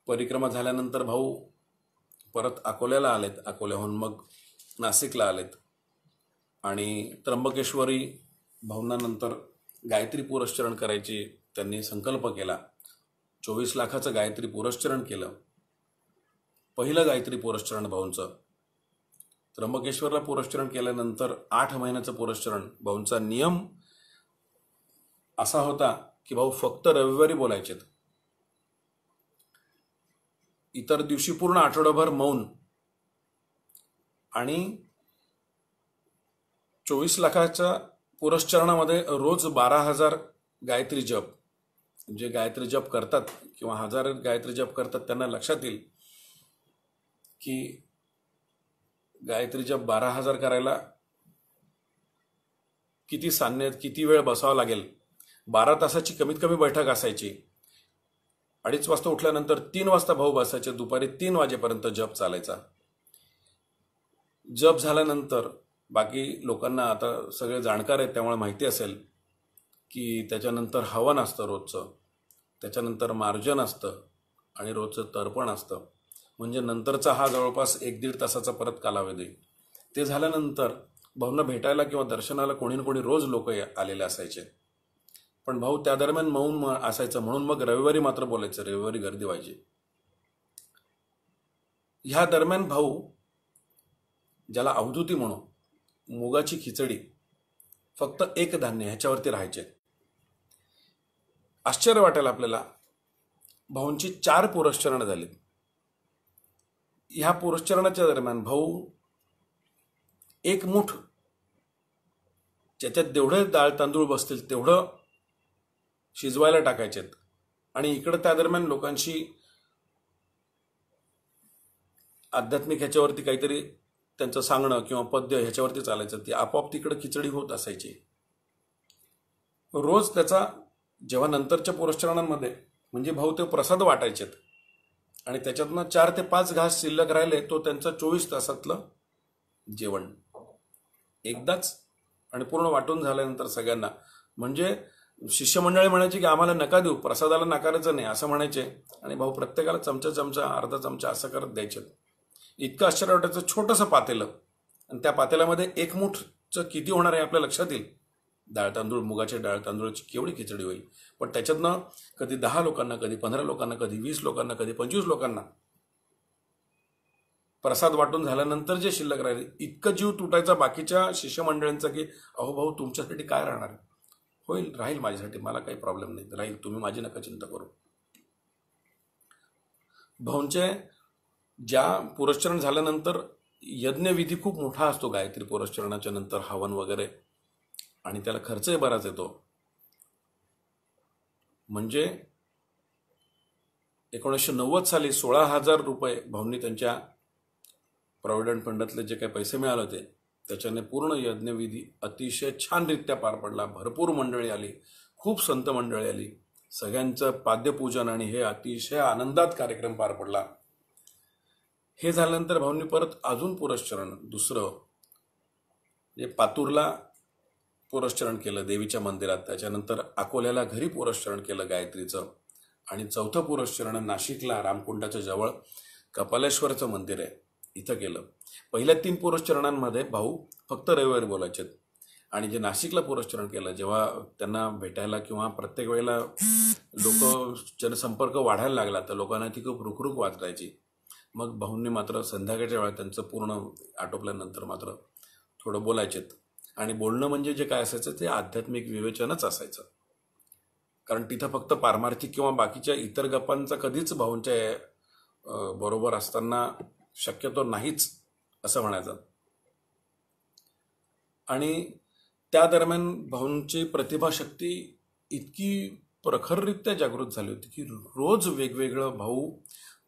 परिक्रमा झाल्यानंतर भाऊ परत अकोल्याला आलेत. अकोल्याहून मग नाशिकला आलेत. आणि त्र्यंबकेश्वरी भाऊंना नंतर गायत्री पुरस्चरण करायची त्यांनी संकल्प केला. 24 लाखाचं गायत्री पुरस्चरण केलं. पहिलं गायत्री पुरस्चरण भाऊंचं. त्र्यंबकेश्वरला पुरस्चरण केल्यानंतर 8 महिन्याचं पुरस्चरण. भाऊंचा नियम असा होता की भाऊ फक्त रविवारी बोलायचेत, इतर दिवशी पूर्ण आठवडाभर मौन. आणि 24 लाखाच्या पुरस्चरणामध्ये रोज 12,000 गायत्री जप. जे गायत्री जप करतात किंवा 1000 गायत्री जप करतात त्यांना लक्षात येईल की गायत्री जप 12,000 करायला किती सान्य, किती वेळ बसावं लागेल. 12 तासाची कमीत कमी बैठक असायची. 2:30 वाजता उठल्यानंतर 3 वाजता भाऊ बसायचे. दुपारी 3 वाजेपर्यंत जप चालायचा. जप झाल्यानंतर बाकी लोकांना आता सगळे जाणकार आहेत त्यामुळे माहिती असेल की त्याच्यानंतर हवन असतं रोजचं, त्याच्यानंतर मार्जन असतं आणि रोजचं तर्पण असतं. म्हणजे नंतरचा हा जवळपास 1-1.5 तासाचा परत कालावधी. ते झाल्यानंतर भाऊंना भेटायला किंवा दर्शनाला कोणी ना कोणी रोज लोक आलेले असायचे. पण भाऊ त्या दरम्यान मौन असायचं, म्हणून मग रविवारी मात्र बोलायचं. रविवारी गर्दी व्हायची. ह्या दरम्यान भाऊ, ज्याला अवधूती म्हणू, मुगाची खिचडी, फक्त एक धान्य ह्याच्यावरती राहायचे. आश्चर्य वाटेल आपल्याला, भाऊंची 4 पुरस्चरणं झाली. ह्या पुरस्चरणाच्या दरम्यान भाऊ एक मूठ, ज्याच्यात जेवढे डाळ तांदूळ बसतील तेवढं शिजवायला टाकायचेत. आणि इकडं त्या दरम्यान लोकांशी आध्यात्मिक ह्याच्यावरती काहीतरी त्यांचं सांगणं किंवा पद्य ह्याच्यावरती चालायचं. ती आपोआप तिकडं खिचडी होत असायची. रोज त्याचा जेव्हा नंतरच्या पुरस्चरणांमध्ये म्हणजे भाऊ ते प्रसाद वाटायचेत आणि त्याच्यातनं 4 ते 5 घास शिल्लक राहिले, तो त्यांचं 24 तासातलं जेवण एकदाच आणि पूर्ण वाटून झाल्यानंतर सगळ्यांना. म्हणजे शिष्यमंडळी म्हणायची की आम्हाला नका देऊ, प्रसादाला नाकारायचं नाही असं म्हणायचे. आणि भाऊ प्रत्येकाला चमचा, अर्धा चमचा असं करत द्यायचे. इतकं आश्चर्य वाटायचं. छोटंसं पातेलं आणि त्या पातेल्यामध्ये 1 मूठचं किती होणार आहे आपल्या लक्षात येईल. डाळ तांदूळ, मुगाचे डाळ तांदूळाची केवढी खिचडी होईल. पण त्याच्यातनं कधी 10 लोकांना, कधी 15 लोकांना, कधी 20 लोकांना, कधी 25 लोकांना प्रसाद वाटून झाल्यानंतर जे शिल्लक राहिले, इतकं जीव तुटायचा बाकीच्या शिष्यमंडळींचा की अहो भाऊ तुमच्यासाठी काय राहणार आहे. होईल, राहील माझ्यासाठी, मला काही प्रॉब्लेम नाही, राहील, तुम्ही माझी नका चिंता करू. भाऊंचे ज्या पुरस्चरण झाल्यानंतर यज्ञविधी खूप मोठा असतो गायत्री पुरस्चरणाच्या नंतर, हवन वगैरे, आणि त्याला खर्चही बराच येतो. म्हणजे 1990 साली 16,000 रुपये भाऊंनी त्यांच्या प्रॉव्हिडंट फंडातले जे काही पैसे मिळाले होते त्याच्याने पूर्ण यज्ञविधी अतिशय छानरित्या पार पडला. भरपूर मंडळी आली, खूप संत मंडळी आली, सगळ्यांचं पाद्यपूजन आणि हे अतिशय आनंदात कार्यक्रम पार पडला. हे झाल्यानंतर भाऊंनी परत अजून पुरस्चरण दुसरं जे पातूरला पुरस्चरण केलं देवीच्या मंदिरात, त्याच्यानंतर अकोल्याला घरी पुरस्चरण केलं गायत्रीचं, आणि 4थं पुरस्चरण नाशिकला रामकुंडाच्या जवळ कपालेश्वरचं मंदिर आहे इथं केलं. पहिल्या 3 पुरस्चरणांमध्ये भाऊ फक्त रविवारी बोलायचे. आणि जे नाशिकला पुरस्चरण केलं, जेव्हा त्यांना भेटायला किंवा प्रत्येक वेळेला लोक जनसंपर्क वाढायला लागला तर लोकांना ती खूप रुखरुख वाटायची. मग भाऊंनी मात्र संध्याकाळच्या वेळा त्यांचं पूर्ण आटोपल्यानंतर मात्र थोडं बोलायचेत. आणि बोलणं म्हणजे जे काय असायचं ते आध्यात्मिक विवेचनच असायचं. कारण तिथं फक्त पारमार्थिक किंवा बाकीच्या इतर गप्पांचा कधीच भाऊंच्या बरोबर असताना शक्यतो नाहीच असं म्हणायचं. आणि त्या दरम्यान भाऊंची प्रतिभाशक्ती इतकी प्रखररित्या जागृत झाली होती की रोज वेगवेगळं भाऊ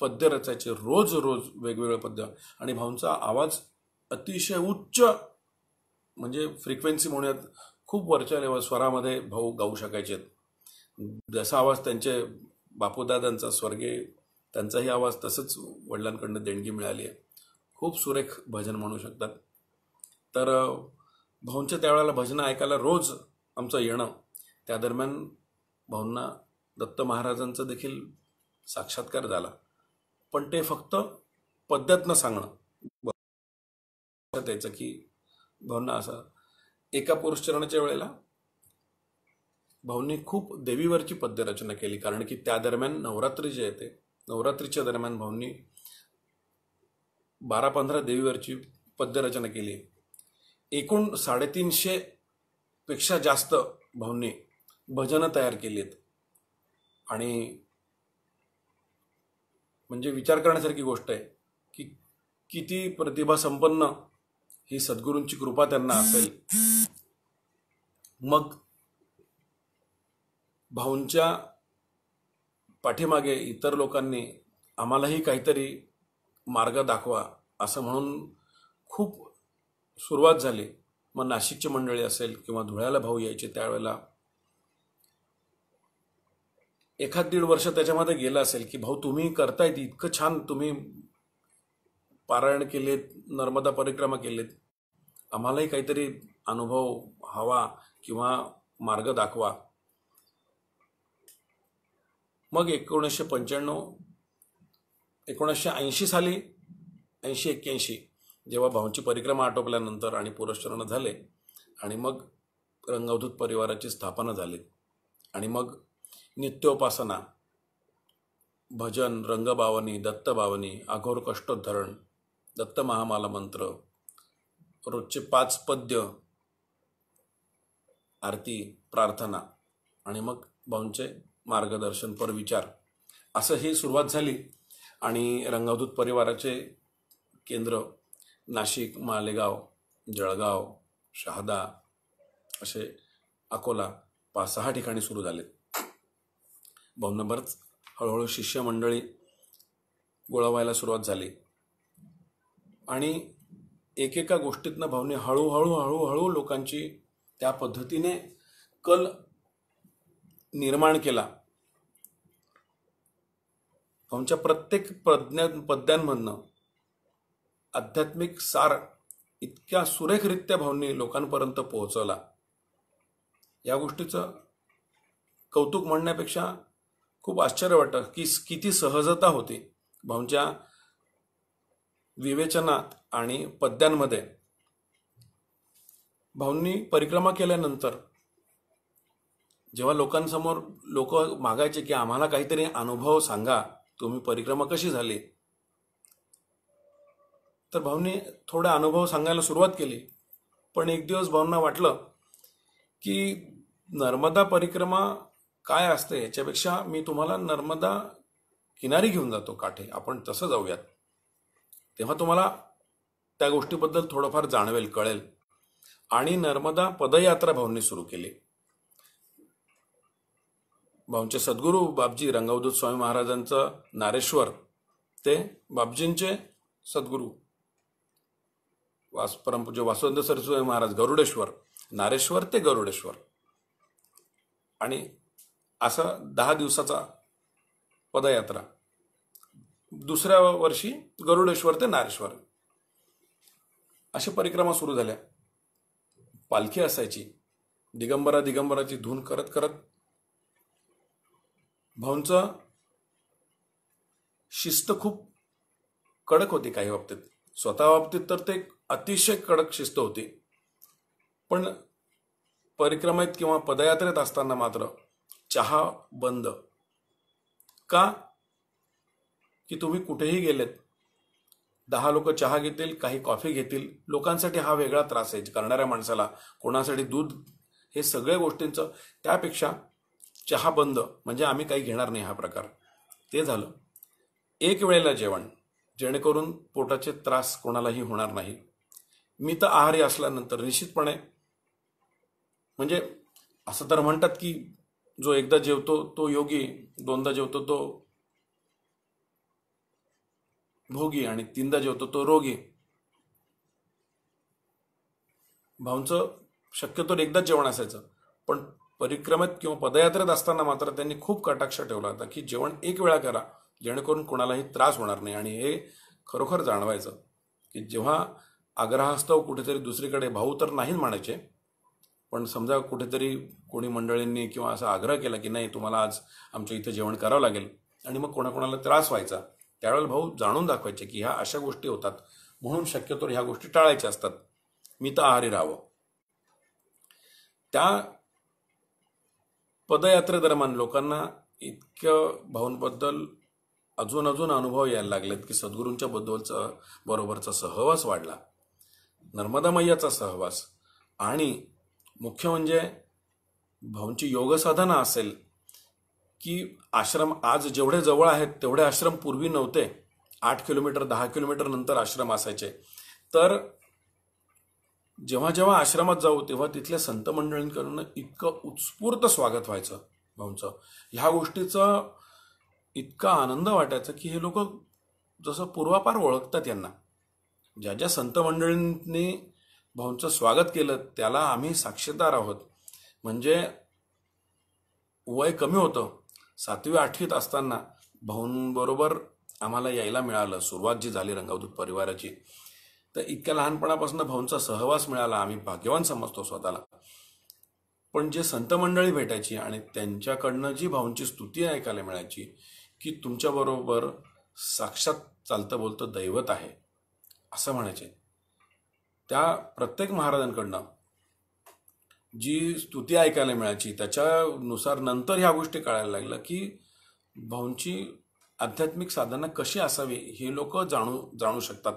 पद्य रचायचे, रोज वेगवेगळं पद्य. आणि भाऊंचा आवाज अतिशय उच्च, म्हणजे फ्रिक्वेन्सी म्हणूयात, खूप वरच्या लेवल स्वरामध्ये भाऊ गाऊ शकायचे. जसा आवाज त्यांचे बापूदादांचा स्वर्गीय, त्यांचाही आवाज तसंच वडिलांकडनं देणगी मिळाली आहे. खूप सुरेख भजन म्हणू शकतात. तर भाऊंच्या त्यावेळेला भजनं ऐकायला रोज आमचं येणं. त्या दरम्यान भाऊंना दत्त महाराजांचं देखील साक्षात्कार झाला, पण ते फक्त पद्यातनं सांगणं त्याचं की भाऊंना असं. एका पुरस्चरणाच्या वेळेला भाऊंनी खूप देवीवरची पद्यरचना केली, कारण की त्या दरम्यान नवरात्री जे येते, नवरात्रीच्या दरम्यान भाऊंनी 12-15 देवीवरची पद्यरचना केली आहे. एकूण 350 पेक्षा जास्त भाऊंनी भजनं तयार केली आहेत. आणि म्हणजे विचार करण्यासारखी गोष्ट आहे की किती प्रतिभा संपन्न ही सद्गुरूंची कृपा त्यांना असेल. मग भाऊंच्या पाठीमागे इतर लोकांनी आम्हालाही काहीतरी मार्ग दाखवा असं म्हणून खूप सुरुवात झाली. मग नाशिकची मंडळी असेल किंवा धुळ्याला भाऊ यायचे, त्यावेळेला 1-1.5 वर्ष त्याच्यामध्ये गेलं असेल की भाऊ तुम्ही करतायत इतकं छान, तुम्ही पारायण केलेत, नर्मदा परिक्रमा केलेत, आम्हालाही काहीतरी अनुभव हवा किंवा मार्ग दाखवा. मग 1980 साली 80-81 जेव्हा भाऊंची परिक्रमा आटोपल्यानंतर आणि पुरस्चरण झाले आणि मग रंगवधूत परिवाराची स्थापना झाली. आणि मग नित्योपासना, भजन, रंगबावनी, दत्तबावनी, अघोर कष्टोद्धरण, दत्त महामाला मंत्र, रोजचे 5 पद्य, आरती, प्रार्थना आणि मग भाऊंचे मार्गदर्शन पर विचार, असं ही सुरुवात झाली. आणि रंगवधूत परिवाराचे केंद्र नाशिक, मालेगाव, जळगाव, शहादा, असे अकोला 5-6 ठिकाणी सुरू झाले. भाऊंना बरंच हळूहळू शिष्यमंडळी गोळा व्हायला सुरुवात झाली. आणि एकेका गोष्टीतनं भाऊंनी हळूहळू लोकांची त्या पद्धतीने कल निर्माण केला. भाऊंच्या प्रत्येक पद्यांमधनं आध्यात्मिक सार इतक्या सुरेखरित्या भाऊंनी लोकांपर्यंत पोहोचवला. या गोष्टीचं कौतुक म्हणण्यापेक्षा खूप आश्चर्य वाटतं की किती सहजता होती भाऊंच्या विवेचनात आणि पद्यांमध्ये. भाऊंनी परिक्रमा केल्यानंतर जेव्हा लोकांसमोर लोक मागायचे की आम्हाला काहीतरी अनुभव सांगा, तुम्ही परिक्रमा कशी झाली, तर भाऊंनी थोडा अनुभव सांगायला सुरुवात केली. पण एक दिवस भाऊंना वाटलं की नर्मदा परिक्रमा काय असते याच्यापेक्षा मी तुम्हाला नर्मदा किनारी घेऊन जातो काठे, आपण तसं जाऊयात, तेव्हा तुम्हाला त्या गोष्टीबद्दल थोडंफार जाणवेल, कळेल. आणि नर्मदा पदयात्रा भाऊंनी सुरू केली. भाऊंचे सद्गुरू बापजी रंगवधूत स्वामी महाराजांचं नारेश्वर ते बापजींचे सद्गुरू परमपूज्य वासुदेव सरस्वती महाराज गरुडेश्वर, नारेश्वर ते गरुडेश्वर. आणि असा 10 दिवसाचा पदयात्रा, दुसऱ्या वर्षी गरुडेश्वर ते नारेश्वर, अशी परिक्रमा सुरू झाल्या. पालखी असायची, दिगंबराची धून करत करत. भाऊंचं शिस्त खूप कडक होती काही बाबतीत, स्वतः बाबतीत तर ते अतिशय कडक शिस्त होती. पण परिक्रमेत किंवा पदयात्रेत असताना मात्र चहा बंद. का? की तुम्ही कुठेही गेलेत, 10 लोक चहा घेतील, काही कॉफी घेतील, लोकांसाठी हा वेगळा त्रास आहे करणाऱ्या माणसाला, कोणासाठी दूध, हे सगळ्या गोष्टींचं. त्यापेक्षा चहा बंद म्हणजे आम्ही काही घेणार नाही हा प्रकार. ते झालं. एक वेळेला जेवण, जेणेकरून पोटाचे त्रास कोणालाही होणार नाही. मी तर आहारी असल्यानंतर निश्चितपणे, म्हणजे असं तर म्हणतात की जो एकदा जेवतो तो योगी, दोनदा जेवतो तो भोगी आणि 3दा जेवतो तो रोगी. भाऊंचं शक्यतो एकदाच जेवण असायचं, पण परिक्रमेत किंवा पदयात्रेत असताना मात्र त्यांनी खूप कटाक्ष ठेवला होता की जेवण एक वेळा करा, जेणेकरून कोणालाही त्रास होणार नाही. आणि हे खरोखर जाणवायचं की जेव्हा आग्रहास्तव कुठेतरी दुसरीकडे, भाऊ तर नाही म्हणायचे, पण समजा कुठेतरी कोणी मंडळींनी किंवा असा आग्रह केला की नाही तुम्हाला आज आमच्या इथं जेवण करावं लागेल, आणि मग कोणाकोणाला त्रास व्हायचा, त्यावेळेला भाऊ जाणून दाखवायचे की ह्या अशा गोष्टी होतात, म्हणून शक्यतो ह्या गोष्टी टाळायच्या असतात, मी तर आहारी राहावं. त्या पदयात्रेदरम्यान लोकांना इतकं भाऊंबद्दल अजून अजून अनुभव यायला लागलेत की सद्गुरूंच्या बरोबरचा सहवास वाढला, नर्मदा मैयाचा सहवास, आणि मुख्य म्हणजे भाऊंची योगसाधना असेल की आश्रम आज जेवढे जवळ आहेत तेवढे आश्रम पूर्वी नव्हते. 8 किलोमीटर 10 किलोमीटर नंतर आश्रम असायचे. तर जेव्हा जेव्हा आश्रमात जाऊ तेव्हा तिथल्या संत मंडळींकडून इतकं उत्स्फूर्त स्वागत व्हायचं भाऊंचं. ह्या गोष्टीचं इतका आनंद वाटायचा की हे लोक जसं पूर्वापार ओळखतात यांना. ज्या ज्या संत मंडळींनी भाऊंचं स्वागत केलं त्याला आम्ही साक्षीदार आहोत. म्हणजे वय कमी होतं, 7वी-8वीत असताना भाऊंबरोबर आम्हाला यायला मिळालं. सुरुवात जी झाली रंगवदूत परिवाराची, तर इतक्या लहानपणापासून भाऊंचा सहवास मिळाला. आम्ही भाग्यवान समजतो स्वतःला. पण जे संत मंडळी भेटायची आणि त्यांच्याकडनं जी भाऊंची स्तुती ऐकायला मिळायची की तुमच्याबरोबर साक्षात चालतं बोलतं दैवत आहे असं म्हणायचे, त्या प्रत्येक महाराजांकडनं जी स्तुती ऐकायला मिळायची त्याच्यानुसार नंतर ह्या गोष्टी कळायला लागल्या की भाऊंची आध्यात्मिक साधना कशी असावी हे लोक जाणू शकतात.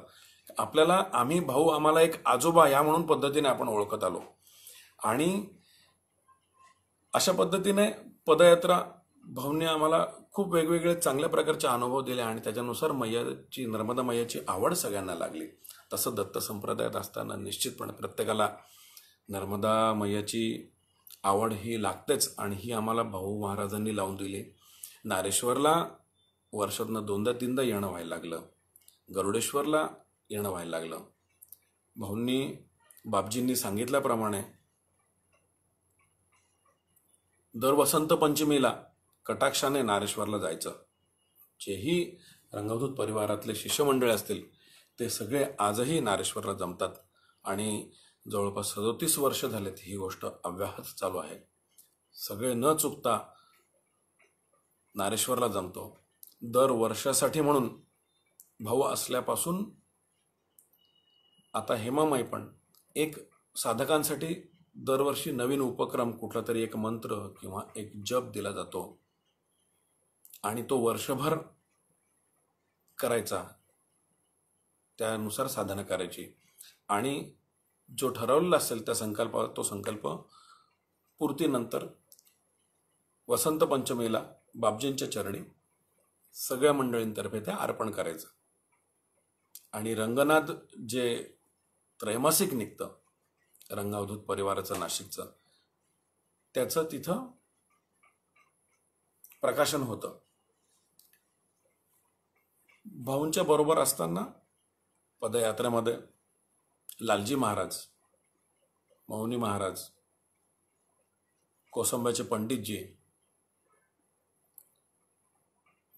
आपल्याला आम्हाला एक आजोबा या म्हणून पद्धतीने आपण ओळखत आलो. आणि अशा पद्धतीने पदयात्रा भाऊंनी आम्हाला खूप वेगवेगळे चांगल्या प्रकारचे अनुभव दिले आणि त्याच्यानुसार नर्मदा मैयाची आवड सगळ्यांना लागली. तसं दत्त संप्रदायात असताना निश्चितपणे प्रत्येकाला नर्मदा मैयाची आवड ही लागतेच आणि ही आम्हाला भाऊ महाराजांनी लावून दिली. नारेश्वरला वर्षातनं 2दा-3दा येणं व्हायला लागलं, गरुडेश्वरला येणं व्हायला लागलं. बापजींनी सांगितल्याप्रमाणे दर वसंत पंचमीला कटाक्षाने नारेश्वरला जायचं. जेही रंगवदूत परिवारातले शिष्यमंडळ असतील ते सगळे आजही नारेश्वरला जमतात आणि जवळपास 37 वर्ष झालेत ही गोष्ट अव्याहत चालू आहे. सगळे न चुकता नारेश्वरला जमतो. दर वर्षासाठी म्हणून भाऊ असल्यापासून आता हेमामाई पण एक साधकांसाठी दरवर्षी नवीन उपक्रम, कुठला तरी एक मंत्र किंवा एक जप दिला जातो आणि तो वर्षभर करायचा, त्यानुसार साधना करायची आणि जो ठरवलेला असेल त्या तो संकल्प पूर्तीनंतर वसंत पंचमीला बापजींच्या चरणी सगळ्या मंडळींतर्फे ते अर्पण करायचं. आणि रंगनाद जे त्रैमासिक निघतं रंगावधूत परिवाराचं नाशिकचं, त्याचं तिथं प्रकाशन होतं. भाऊंच्या बरोबर असताना पदयात्रेमध्ये लालजी महाराज, मौनी महाराज, कोसंब्याचे पंडितजी,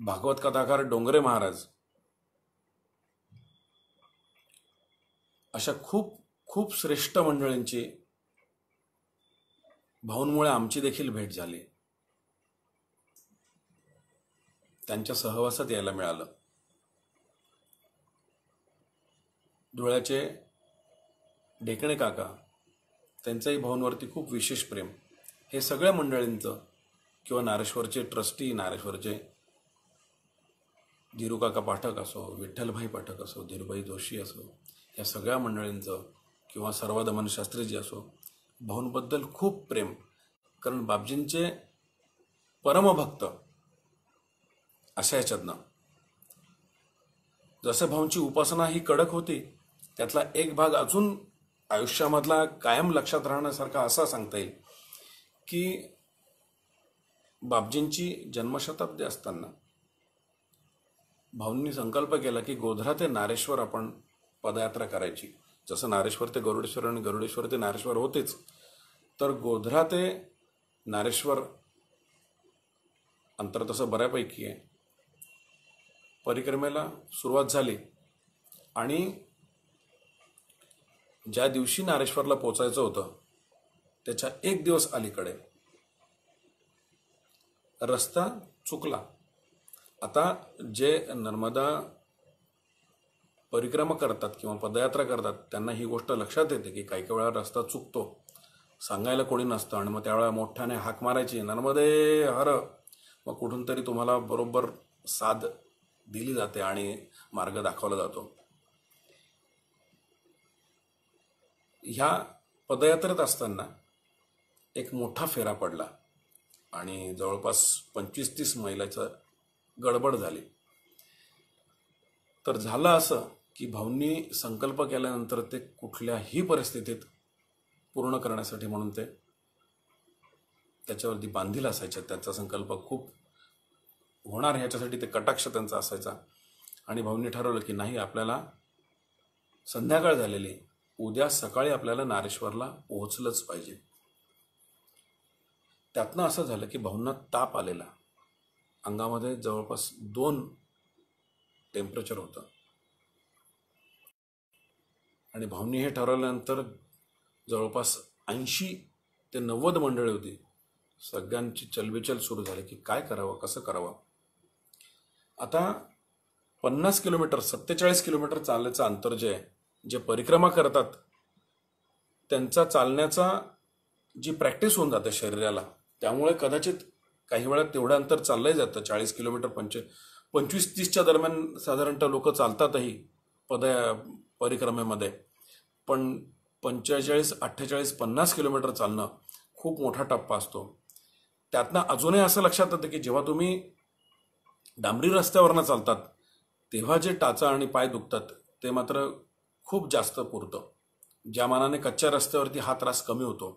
भागवत कथाकार डोंगरे महाराज, अशा खूप खूप श्रेष्ठ मंडळींची भाऊंमुळे आमची देखील भेट झाली. त्यांच्या सहवासात यायला मिळालं. धुळ्याचे ढेकणे काका, त्यांचंही भाऊंवरती खूप विशेष प्रेम. हे सगळ्या मंडळींचं, किंवा नारेश्वरचे ट्रस्टी, नारेश्वरचे धीरूकाका पाठक असो, विठ्ठलभाई पाठक असो, धीरूभाई जोशी असो, या सगळ्या मंडळींचं, किंवा सर्वदमन शास्त्रीजी असो, भाऊंबद्दल खूप प्रेम. कारण बापजींचे परमभक्त अशा ह्याच्यातनं जसं भाऊंची उपासना ही कडक होती, त्यातला एक भाग अजून आयुष्यामधला कायम लक्षात राहण्यासारखा असा सांगता येईल की बापजींची जन्मशताब्दी असताना भाऊंनी संकल्प केला की गोधरा ते नारेश्वर आपण पदयात्रा करायची. जसं नारेश्वर ते गरुडेश्वर आणि गरुडेश्वर ते नारेश्वर होतेच, तर गोधरा ते नारेश्वर अंतर तसं बऱ्यापैकी आहे. परिक्रमेला सुरुवात झाली आणि ज्या दिवशी नारेश्वरला पोचायचं होतं त्याच्या 1 दिवस अलीकडे रस्ता चुकला. आता जे नर्मदा परिक्रमा करतात किंवा पदयात्रा करतात त्यांना ही गोष्ट लक्षात येते की काही वेळा रस्ता चुकतो, सांगायला कोणी नसतं आणि मग त्यावेळेला मोठ्याने हाक मारायची, नर्मदे हर. मग कुठून तरी तुम्हाला बरोबर साध दिली जाते आणि मार्ग दाखवला जातो. ह्या पदयात्रेत असताना एक मोठा फेरा पडला आणि जवळपास 25-30 मैलाचं गडबड झाली. तर झालं असं की भाऊंनी संकल्प केल्यानंतर ते कुठल्याही परिस्थितीत पूर्ण करण्यासाठी म्हणून ते त्याच्यावरती बांधील असायचे. त्यांचा संकल्प खूप होणार ह्याच्यासाठी ते कटाक्ष त्यांचा असायचा. आणि भाऊंनी ठरवलं की नाही, आपल्याला संध्याकाळ झालेली, उद्या सकाळी आपल्याला नारेश्वरला पोहोचलंच पाहिजे. त्यातनं असं झालं की भाऊंना ताप आलेला, अंगामध्ये जवळपास 2 टेम्परेचर होतं. आणि भाऊंनी हे ठरवल्यानंतर जवळपास 80 ते 90 मंडळी होती. सगळ्यांची चलबिचल सुरू झाली की काय करावं, कसं करावं. आता 50 किलोमीटर 47 किलोमीटर चालण्याचं अंतर जे परिक्रमा करतात त्यांचा चालण्याचा जी प्रॅक्टिस होऊन जाते शरीराला, त्यामुळे कदाचित काही वेळा तेवढं अंतर चाललंही जातं. 40 किलोमीटर 25-30च्या दरम्यान साधारणतः लोक चालतातही परिक्रमेमध्ये. पण 45, 48, 50 किलोमीटर चालणं खूप मोठा टप्पा असतो. त्यातनं अजूनही असं लक्षात येतं की जेव्हा तुम्ही डांबरी रस्त्यावरनं चालतात तेव्हा जे टाचा आणि पाय दुखतात ते मात्र खूप जास्त पुरतं, ज्या मानाने कच्च्या रस्त्यावरती हा त्रास कमी होतो.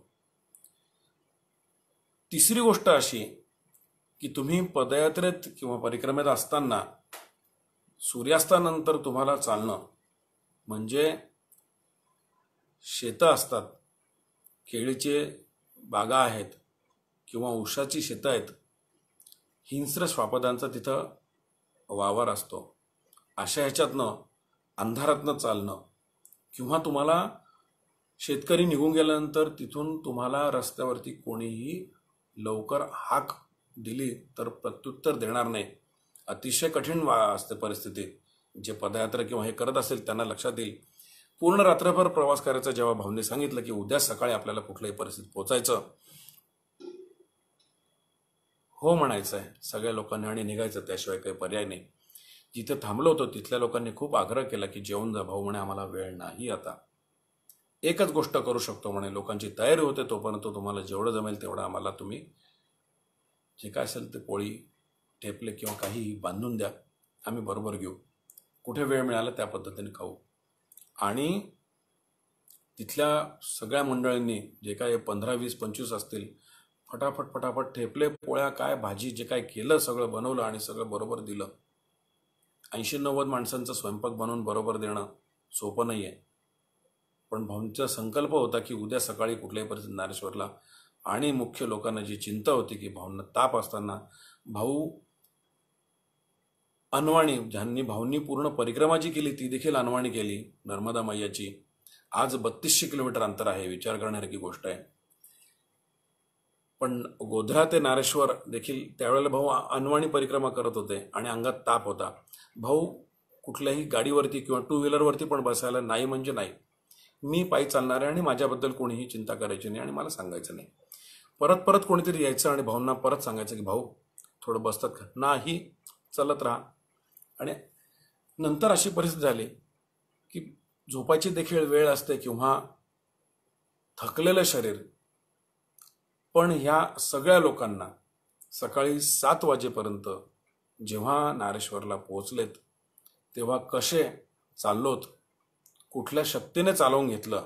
तिसरी गोष्ट अशी की तुम्ही पदयात्रेत किंवा परिक्रमेत असताना सूर्यास्तानंतर तुम्हाला चालणं म्हणजे शेतं असतात, केळीचे बागा आहेत किंवा ऊसाची शेतं आहेत, हिंस्र श्वापदांचा तिथं वावर असतो. अशा ह्याच्यातनं अंधारातनं चालणं किंवा तुम्हाला शेतकरी निघून गेल्यानंतर तिथून तुम्हाला रस्त्यावरती कोणीही लवकर हाक दिली तर प्रत्युत्तर देणार नाही, अतिशय कठीण असते परिस्थिती. जे पदयात्रा किंवा हे करत असेल त्यांना लक्षात येईल. पूर्ण रात्रभर प्रवास करायचा. जेव्हा भाऊंनी सांगितलं की उद्या सकाळी आपल्याला कुठल्याही परिस्थितीत पोहोचायचं, हो म्हणायचं आहे सगळ्या लोकांनी आणि निघायचं, त्याशिवाय काही पर्याय नाही. जिथे थांबलो होतो तिथल्या लोकांनी खूप आग्रह केला की जेवून जा भाऊ, म्हणे आम्हाला वेळ नाही, आता एकच गोष्ट करू शकतो म्हणे, लोकांची तयारी होते तोपर्यंत तुम्हाला जेवढं जमेल तेवढं आम्हाला तुम्ही जे काय असेल ते पोळी ठेपले किंवा काही बांधून द्या, आम्ही बरोबर घेऊ, कुठे वेळ मिळाला त्या पद्धतीने खाऊ. आणि तिथल्या सगळ्या मंडळींनी जे काय 15, 20, 25 असतील, फटाफट ठेपले, पोळ्या, काय भाजी, जे काय केलं सगळं बनवलं आणि सगळं बरोबर दिलं. 80-90 माणसांचा स्वयंपाक बनवून बरोबर देणं सोपं नाही आहे. पण भाऊंचा संकल्प होता की उद्या सकाळी कुठल्याही परिस्थितीत नारेश्वरला. आणि मुख्य लोकांना जी चिंता होती की भाऊंना ताप असताना भाऊ अनवाणी, ज्यांनी भाऊंनी पूर्ण परिक्रमा जी केली ती देखील अनवाणी केली नर्मदा मैयाची. आज 3200 किलोमीटर अंतर आहे, विचार करण्यासारखी गोष्ट आहे. पण गोध्रा ते नारेश्वर देखील त्यावेळेला भाऊ अनवाणी परिक्रमा करत होते आणि अंगात ताप होता. भाऊ कुठल्याही गाडीवरती किंवा 2 व्हीलरवरती पण बसायला नाही म्हणजे नाही, मी पायी चालणार आहे आणि माझ्याबद्दल कोणीही चिंता करायची नाही आणि मला सांगायचं नाही. परत कोणीतरी यायचं आणि भाऊंना परत सांगायचं की भाऊ थोडं बसतात का, नाही चालत राहा. आणि नंतर अशी परिस्थिती झाली की झोपायची देखील वेळ असते किंवा थकलेलं शरीर. पण ह्या सगळ्या लोकांना सकाळी 7 वाजेपर्यंत जेव्हा नारेश्वरला पोहोचलेत तेव्हा कसे चाललोत, कुठल्या शक्तीने चालवून घेतलं,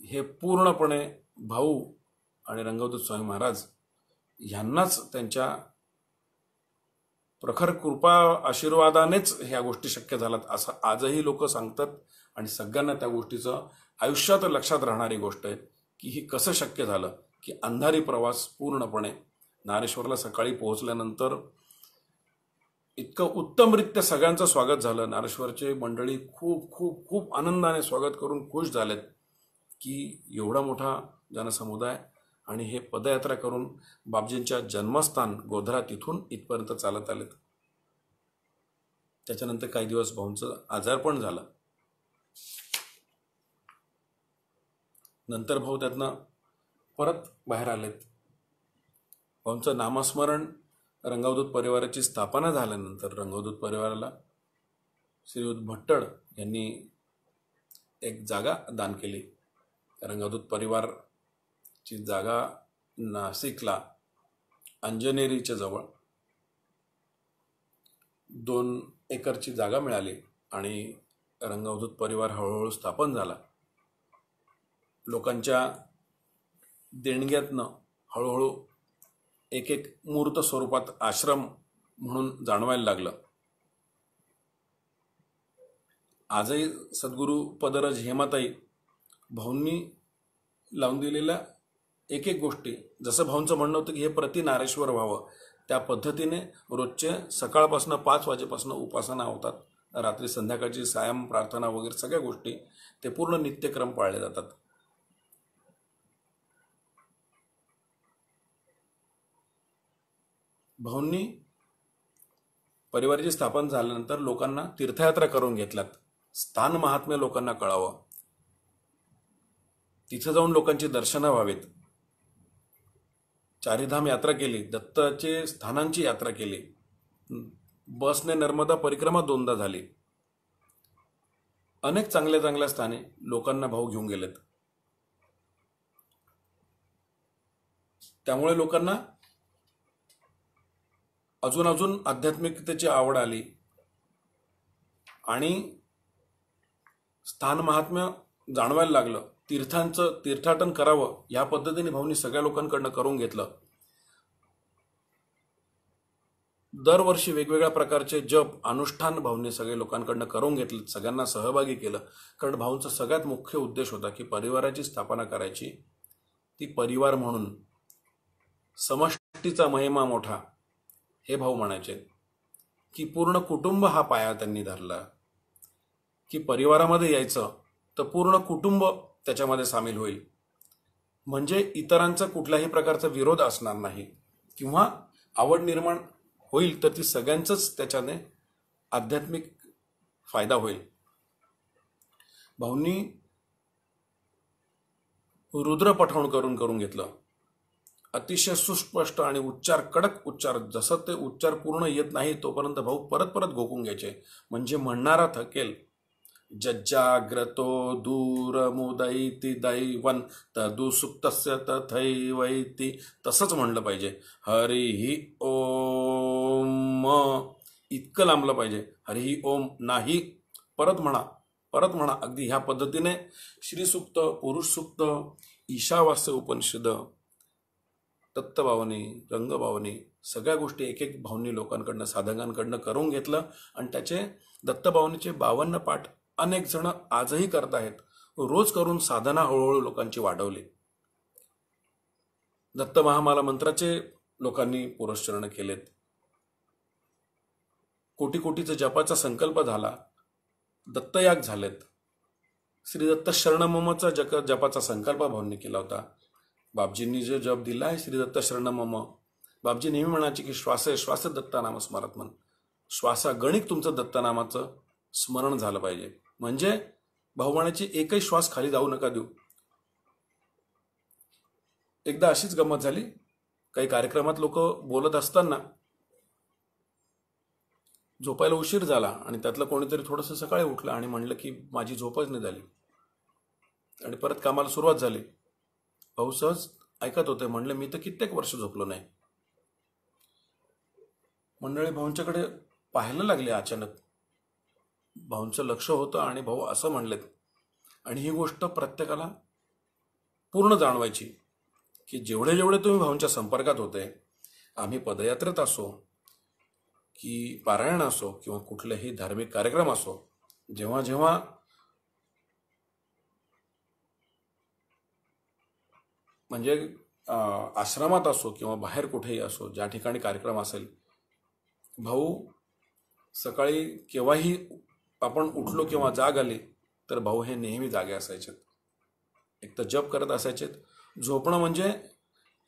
हे पूर्णपणे भाऊ आणि रंगवदूत स्वामी महाराज यांनाच त्यांच्या प्रखर कृपा आशीर्वादानेच ह्या गोष्टी शक्य झाल्यात असं आजही लोक सांगतात. आणि सगळ्यांना त्या गोष्टीचं आयुष्यात लक्षात राहणारी गोष्ट आहे की ही कसं शक्य झालं की अंधारी प्रवास पूर्णपणे नारेश्वरला सकाळी पोहोचल्यानंतर इतकं उत्तमरित्या सगळ्यांचं स्वागत झालं. नारेश्वरचे मंडळी खूप खूप खूप आनंदाने स्वागत करून खुश झालेत की एवढा मोठा जनसमुदाय आणि हे पदयात्रा करून बापजींच्या जन्मस्थान गोध्रा तिथून इथपर्यंत चालत आलेत. त्याच्यानंतर काही दिवस भाऊंचं आजारपण झालं. नंतर भाऊ त्यातनं परत बाहेर आलेत. भाऊंचं नामस्मरण रंगवदूत परिवाराची स्थापना झाल्यानंतर रंगवदूत परिवाराला श्रीयुत भट्टड यांनी एक जागा दान केली. रंगवदूत परिवारची जागा नाशिकला अंजनेरीच्या जवळ 2 एकरची जागा मिळाली आणि रंगवदूत परिवार हळूहळू स्थापन झाला. लोकांच्या देणग्यातनं हळूहळू एक एक मूर्त स्वरूपात आश्रम म्हणून जाणवायला लागलं. आजही सद्गुरू पदरज हेमाताई भाऊंनी लावून दिलेल्या एक एक गोष्टी, जसं भाऊंचं म्हणणं होतं की हे प्रति नारेश्वर व्हावं, त्या पद्धतीने रोजचे सकाळपासून 5 वाजेपासून उपासना होतात. रात्री संध्याकाळची सायं प्रार्थना वगैरे सगळ्या गोष्टी ते पूर्ण नित्यक्रम पाळले जातात. भाऊंनी परिवाराची स्थापना झाल्यानंतर लोकांना तीर्थयात्रा करून घेतल्यात. स्थान महात्म्य लोकांना कळावं, तिथं जाऊन लोकांची दर्शनं व्हावीत. चारीधाम यात्रा केली, दत्ताचे स्थानांची यात्रा केली, बसने नर्मदा परिक्रमा 2दा झाली. अनेक चांगल्या चांगल्या स्थाने लोकांना भाऊ घेऊन गेलेत. त्यामुळे लोकांना अजून अजून आध्यात्मिकतेची आवड आली आणि स्थान महात्म्य जाणवायला लागलं. तीर्थाटन करावं या पद्धतीने भाऊंनी सगळ्या लोकांकडनं करून घेतलं. दरवर्षी वेगवेगळ्या प्रकारचे जप अनुष्ठान भाऊंनी सगळे लोकांकडनं करून घेतले, सगळ्यांना सहभागी केलं. कारण भाऊंचा सगळ्यात मुख्य उद्देश होता की परिवाराची स्थापना करायची, ती परिवार म्हणून. समष्टीचा महिमा मोठा हे भाऊ म्हणायचे की पूर्ण कुटुंब हा पाया त्यांनी धरला, की परिवारामध्ये यायचं तर पूर्ण कुटुंब त्याच्यामध्ये सामील होईल, म्हणजे इतरांचा कुठल्याही प्रकारचा विरोध असणार नाही किंवा आवड निर्माण होईल तर ती सगळ्यांचंच त्याच्याने आध्यात्मिक फायदा होईल. भाऊंनी रुद्र पठण करून घेतलं. अतिशय सुस्पष्ट आणि उच्चार, कडक उच्चार. जसं ते उच्चार पूर्ण येत नाही तोपर्यंत भाऊ परत परत घोकून घ्यायचे, म्हणजे म्हणणारा थकेल. जज्जाग्रतो दूरमुदैति दैवन तदुसुप्तस्य तथैवैति, तसंच म्हणलं पाहिजे. हरिही ओम, इतकं लांबलं पाहिजे. हरिही ओम नाही, परत म्हणा. अगदी ह्या पद्धतीने श्रीसूक्त, पुरुष सूक्त, ईशावास्य उपनिषद, दत्तभावनी, रंगभावनी सगळ्या गोष्टी एक एक भाऊंनी लोकांकडनं, साधकांकडनं करून घेतलं आणि त्याचे दत्तभावनीचे 52 पाठ अनेक जण आजही करत आहेत. रोज करून साधना हळूहळू लोकांची वाढवली. दत्त महामाला मंत्राचे लोकांनी पुरस्चरण केलेत. कोटी कोटीचा जपाचा संकल्प झाला. दत्तयाग झालेत. श्री दत्त शरणममचा जपाचा संकल्प भाऊंनी केला होता. बापजींनी जो जप दिला आहे श्री दत्त शरणमम, बापजी नेहमी म्हणायचे की श्वासे श्वास दत्तनाम स्मरत म्हण. श्वासागणिक तुमचं दत्तनामाचं स्मरण झालं पाहिजे. म्हणजे भाऊ म्हणायची एकही श्वास खाली जाऊ नका देऊ. एकदा अशीच गंमत झाली. काही कार्यक्रमात लोक बोलत असताना झोपायला उशीर झाला आणि त्यातलं कोणीतरी थोडंसं सकाळी उठलं आणि म्हणलं की माझी झोपच नाही झाली आणि परत कामाला सुरुवात झाली. भाऊ सहज ऐकत होते. म्हणले मी तर कित्येक वर्ष झोपलो नाही. मंडळी भाऊंच्याकडे पाहायला लागले. अचानक भाऊंचं लक्ष होतं आणि भाऊ असं म्हणलेत. आणि ही गोष्ट प्रत्येकाला पूर्ण जाणवायची की जेवढे जेवढे तुम्ही भाऊंच्या संपर्कात होते, आम्ही पदयात्रेत असो की पारायण असो किंवा कुठलेही धार्मिक कार्यक्रम असो, जेव्हा जेव्हा म्हणजे आश्रमात असो किंवा बाहेर कुठेही असो, ज्या ठिकाणी कार्यक्रम असेल, भाऊ सकाळी केव्हाही आपण उठलो किंवा जाग आली तर भाऊ हे नेहमी जागे असायचे. एक तर जप करत असायचे. झोपणं म्हणजे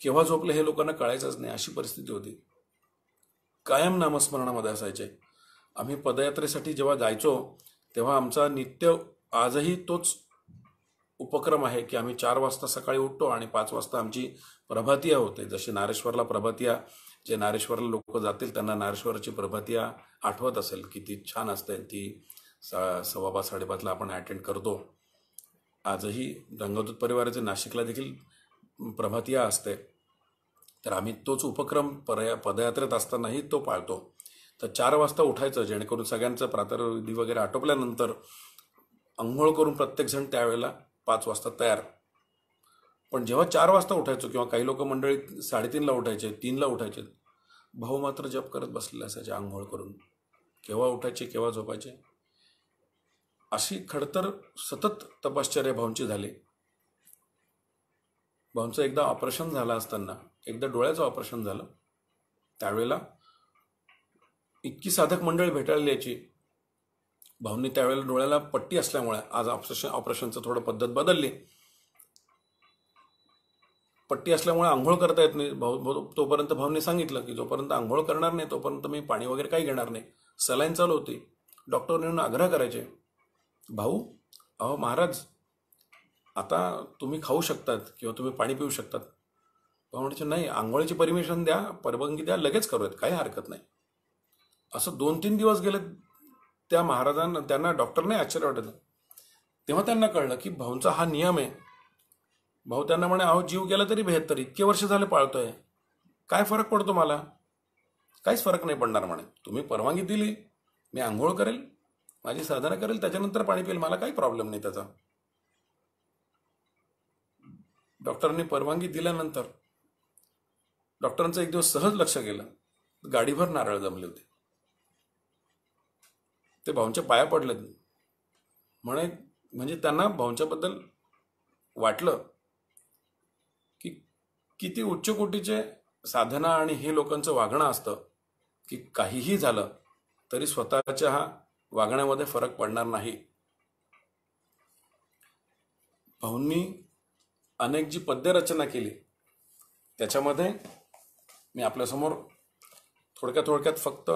केव्हा झोपले हे लोकांना कळायचंच नाही, अशी परिस्थिती होती. कायम नामस्मरणामध्ये असायचे. आम्ही पदयात्रेसाठी जेव्हा जायचो तेव्हा आमचा नित्य आजही तोच उपक्रम आहे की आम्ही 4 वाजता सकाळी उठतो आणि 5 वाजता आमची प्रभातिया होते. जशी नारेश्वरला प्रभातिया, जे नारेश्वरला लोक जातील त्यांना नारेश्वरची प्रभातिया आठवत असेल, किती छान असते ती. 5:15 5:30ला आपण अटेंड करतो. आजही रंगवदूत परिवाराचे नाशिकला देखील प्रभातिया असते. तर आम्ही तोच उपक्रम पदयात्रेत असतानाही तो पाळतो. तर 4 वाजता उठायचं, जेणेकरून सगळ्यांचं प्रातर्विधी वगैरे आटोपल्यानंतर अंघोळ करून प्रत्येकजण त्यावेळेला 5 वाजता तयार. पण जेव्हा 4 वाजता उठायचो किंवा काही लोक मंडळी 3:30ला उठायचे, 3ला उठायचे, भाऊ मात्र जप करत बसलेले असायचे आंघोळ करून. केव्हा उठायचे केव्हा झोपायचे, अशी खडतर सतत तपश्चर्या भाऊंची झाली. भाऊंचं एकदा ऑपरेशन झालं असताना, एकदा डोळ्याचं ऑपरेशन झालं, त्यावेळेला इतकी साधक मंडळी भेटायला यायची. भाऊंनी त्यावेळेला डोळ्याला पट्टी असल्यामुळे, आज ऑपरेशनचं थोडं पद्धत बदलली, पट्टी असल्यामुळे आंघोळ करता येत नाही. तोपर्यंत भाऊंनी सांगितलं की जोपर्यंत आंघोळ करणार नाही तोपर्यंत मी पाणी वगैरे काही घेणार नाही. सलाईन चालू होती. डॉक्टर येऊन आग्रह करायचे, भाऊ अहो महाराज आता तुम्ही खाऊ शकतात किंवा तुम्ही पाणी पिऊ शकतात. भाऊ म्हणायचे नाही, आंघोळीची परमिशन द्या, परवानगी द्या, लगेच करूयात, काही हरकत नाही. असं 2-3 दिवस गेले. त्या महाराजांना, त्यांना डॉक्टरने आश्चर्य वाटलं. तेव्हा त्यांना कळलं की भाऊंचा हा नियम आहे. भाऊ त्यांना म्हणे, अहो जीव गेला तरी 72, इतके वर्ष झाले पाळतोय, काय फरक पडतो मला? काहीच फरक नाही पडणार म्हणे. तुम्ही परवानगी दिली, मी आंघोळ करेल, माझी साधना करेल, त्याच्यानंतर पाणी पिईल, मला काही प्रॉब्लेम नाही त्याचा. डॉक्टरांनी परवानगी दिल्यानंतर डॉक्टरांचं एक दिवस सहज लक्ष गेलं, गाडीभर नारळ जमले होते. ते भाऊंच्या पाया पडले म्हणे. म्हणजे त्यांना भाऊंच्याबद्दल वाटलं की किती उच्च कोटीचे साधना आणि हे लोकांचं वागणं असतं की काहीही झालं तरी स्वतःच्या हा वागण्यामध्ये फरक पडणार नाही. भाऊंनी अनेक जी पद्यरचना केली त्याच्यामध्ये मी आपल्यासमोर थोडक्यात फक्त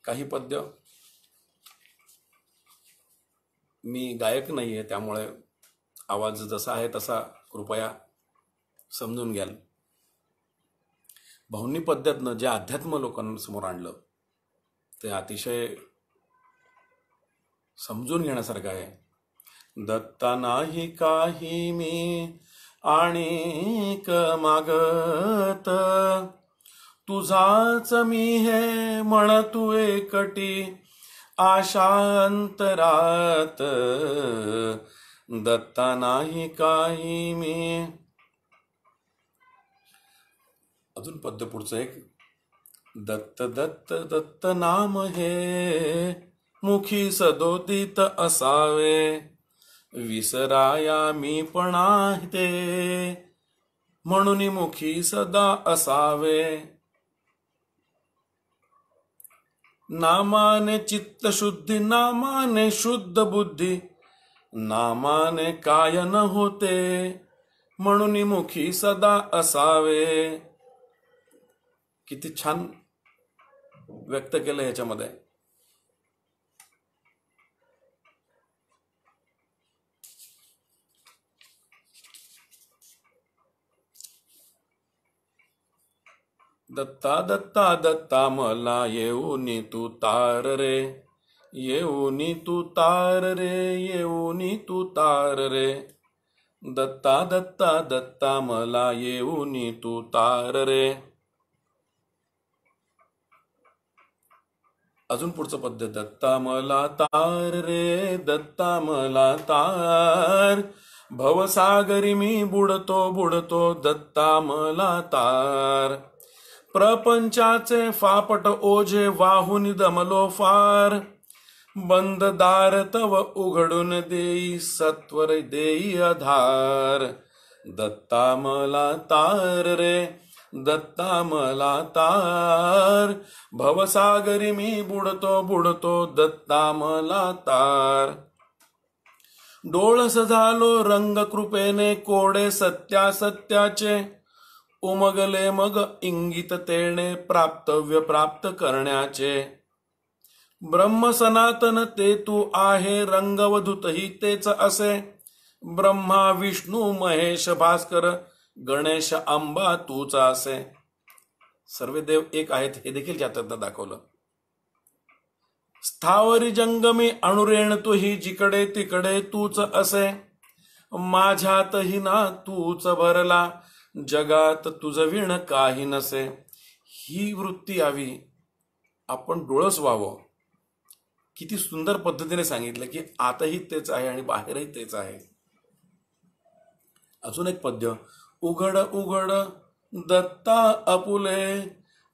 काही पद्य, मी गायक नाही आहे त्यामुळे आवाज जसा आहे तसा कृपया समजून घ्याल. भाऊंनी पद्यातनं जे अध्यात्म लोकांसमोर आणलं ते अतिशय समजून घेण्यासारखं आहे. दत्ता नाही काही मी आणिक मागत, तुझाच मी हे म्हणतू एकटी आशांतरात. दत्ता नाही काही मी. अजून पद्य पुढचं एक. दत्त दत्त दत्त नाम हे मुखी सदोदित असावे, विसराया मी पण ते म्हणून मुखी सदा असावे. नामाने चित्त शुद्धी, नामाने शुद्ध बुद्धी, नामाने काय न होते म्हणून मुखी सदा असावे. किती छान व्यक्त केलं ह्याच्यामध्ये. दत्ता दत्ता दत्ता मला येऊनी तू तार रे, येऊनी तू तार रे, येऊनी तू तार रे. दत्ता दत्ता दत्ता मला येऊनी तू तार रे. अजून पुढचं पद्य. दत्ता मला तार रे, दत्ता मला तार, भवसागरी मी बुडतो बुडतो, दत्ता मला तार. प्रपंचाचे फापट ओझे वाहून दमलो फार, बंद दार तव उघडून देई सत्वर देई आधार. दत्ता मला तार रे, दत्ता मला तार, भवसागरी मी बुडतो बुडतो, दत्ता मला तार. डोळस झालो रंग कृपेने कोडे सत्यासत्याचे, उमगले मग इंगित तेने प्राप्तव्य प्राप्त करण्याचे. ब्रह्म सनातन ते तू आहे, रंगवधूतही तेच असे, ब्रह्मा विष्णू महेश भास्कर गणेश अंबा तूच असे. सर्व देव एक आहेत हे देखील त्यात दाखवलं. स्थावरी जंगमी अणुरेण तुही जिकडे तिकडे तूच असे. माझ्यातही ना तूच भरला जगात तुझ विण काही नसे. ही वृत्ती यावी, आपण डोळस व्हावं. किती सुंदर पद्धतीने सांगितलं की आतही तेच आहे आणि बाहेरही तेच आहे. अजून एक पद्य. उघड उघड दत्ता आपुले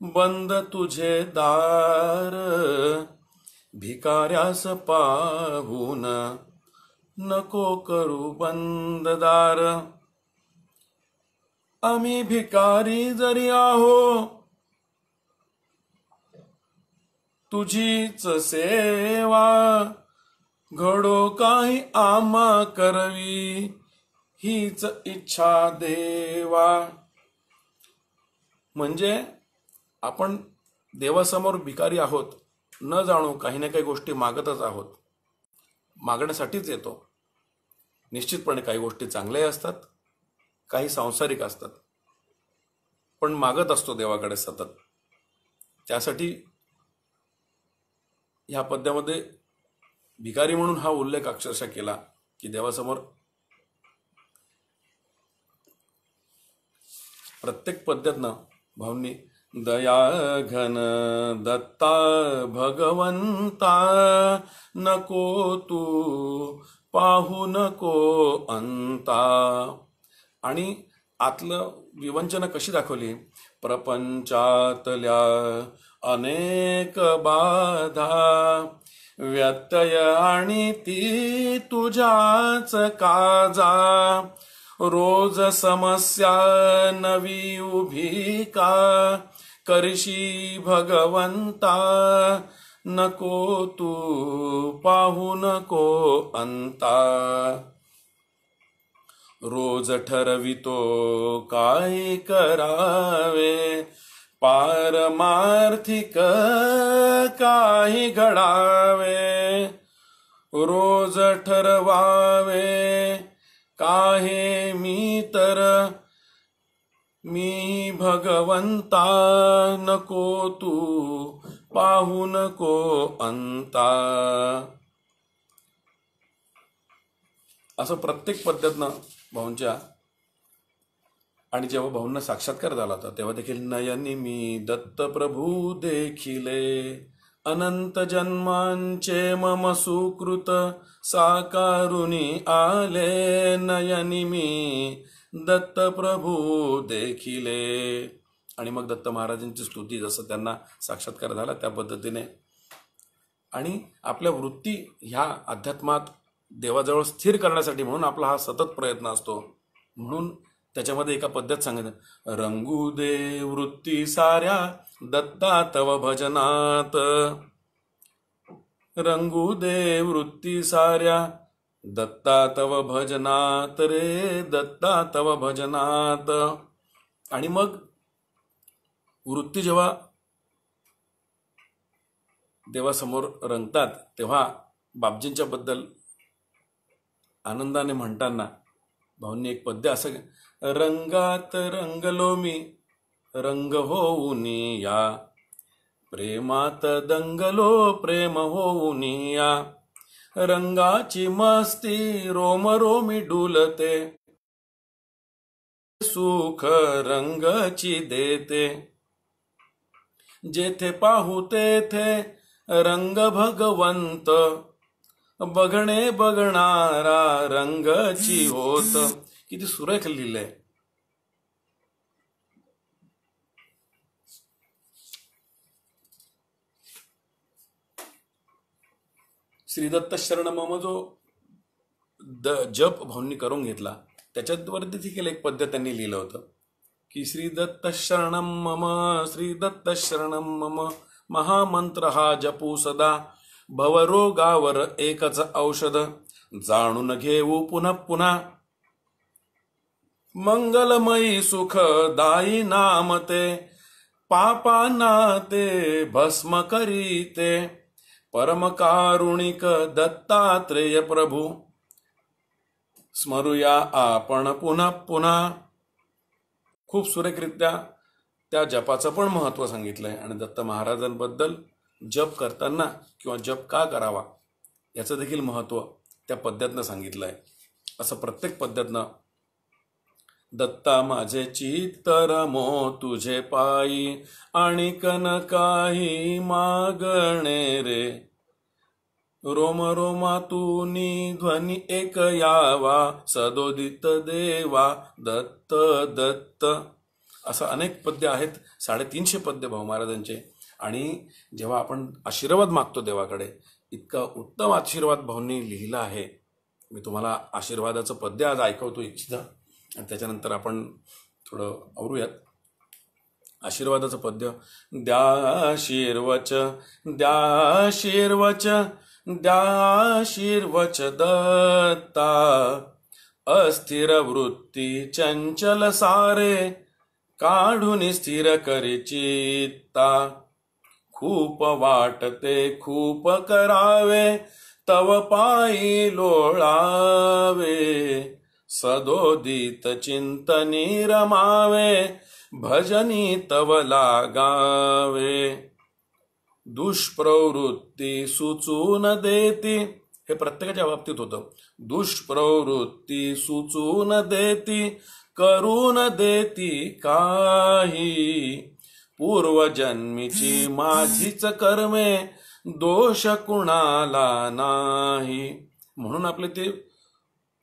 बंद तुझे दार. भिकाऱ्यास पाहून नको करू बंद दार. आम्ही भिकारी जरी आहो तुझीच सेवा. घडो काही आम्हा करवी हीच इच्छा देवा. म्हणजे आपण देवासमोर भिकारी आहोत, न जाणू काही ना काही गोष्टी मागतच आहोत. मागण्यासाठीच येतो. निश्चितपणे काही गोष्टी चांगल्याही असतात, काही सांसारिक असतात, पण मागत असतो देवाकडे सतत. त्यासाठी ह्या पद्यामध्ये भिकारी म्हणून हा उल्लेख अक्षरशः केला की देवासमोर प्रत्येक पद्यातनं भाऊंनी दया घन दत्ता भगवंता नको तू पाहू नको अंता. आणि आतलं विवंचना कशी दाखवली. प्रपंचातल्या अनेक बाधा व्यत्यय आणि ती तुझ्याच काजा. रोज समस्या नवी उभी का करशी भगवंता. नको तू पाहू नको अंता. रोज ठरवितो काय करावे पारमार्थिक काही घडावे. रोज ठरवावे काहे मी भगवंता. नको तू पाहू नको अंता. असं प्रत्येक पद्धतीनं भाऊंच्या. आणि जेव्हा भाऊंना साक्षात्कार झाला होता तेव्हा देखील नयनी मी दत्त प्रभू देखिले. अनंत जन्मांचे मम सुकृत साकारुनी आले. नयनी मी दत्त प्रभू देखिले. आणि मग दत्त महाराजांची स्तुती, जसं त्यांना साक्षात्कार झाला त्या पद्धतीने. आणि आपल्या वृत्ती ह्या अध्यात्मात देवाजवळ स्थिर करण्यासाठी म्हणून आपला हा सतत प्रयत्न असतो. म्हणून त्याच्यामध्ये एका पद्धत सांगितलं. रंगू दे वृत्ती साऱ्या दत्ता तव भजनात. रंगू दे वृत्ती साऱ्या दत्ता तव भजनात रे दत्ता तव भजनात. आणि मग वृत्ती जेव्हा देवासमोर रंगतात तेव्हा बापजींच्या बद्दल आनंदाने म्हणताना भाऊंनी एक पद्य असं. रंगात रंगलो मी रंग होऊन या. प्रेमात दंगलो प्रेम होऊन या. रंगाची मस्ती रोम रोमी डुलते. सुख रंगाची देते. जेथे पाहू तेथे रंग भगवंत. बघणे बघणारा रंगाची होत. किती सुरेख लिहिलंय. श्रीदत्त शरण मम जो जप भाऊंनी करून घेतला त्याच्यावरती देखील एक पद्य त्यांनी लिहिलं होतं की श्रीदत्त शरणम मम श्रीदत्त शरणम मम. महामंत्र हा जपू सदा. भवरोगावर एकच औषध जाणून घेऊ पुन्हा पुन्हा. मंगलमयी सुखदायी नाम ते पापांना ते भस्म करीते. परम कारुणिक दत्तात्रेय प्रभू. स्मरूया आपण पुन्हा पुन्हा. खूप सुरेखरित्या त्या जपाचं पण महत्व सांगितलंय आणि दत्त महाराजांबद्दल जप करताना किंवा जप का करावा याचं देखील महत्व त्या पद्यातनं सांगितलंय. असं प्रत्येक पद्यातनं दत्ता माझे चित्तर मो तुझे पायी आणि कन काही मागणे रे, रोम रोमातूनी ध्वनी एक यावा सदोदित देवा दत्त दत्त. असं अनेक पद्य आहेत. 350 पद्य भाऊ महाराजांचे. आणि जेव्हा आपण आशीर्वाद मागतो देवाकडे, इतका उत्तम आशीर्वाद भाऊंनी लिहिला आहे. मी तुम्हाला आशीर्वादाचं पद्य आज ऐकवतो इच्छिता आणि त्याच्यानंतर आपण थोडं आवरूयात. आशीर्वादाचं पद्य. द्या शीर्वच द्या शीर्वच द्या शीर्वच दत्ता, अस्थिर वृत्ती चंचल सारे काढून स्थिर करी चित्ता. खूप वाटते खूप करावे तव पायी लोळावे, सदोदित चिंतनी रमावे भजनी तव लागावे. दुष्प्रवृत्ती सुचून देती, हे प्रत्येकाच्या बाबतीत होतं. दुष्प्रवृत्ती सुचून देती करून देती काही, पूर्वजन्मीची माझीच कर्मे दोष कुणाला नाही. म्हणून आपले ते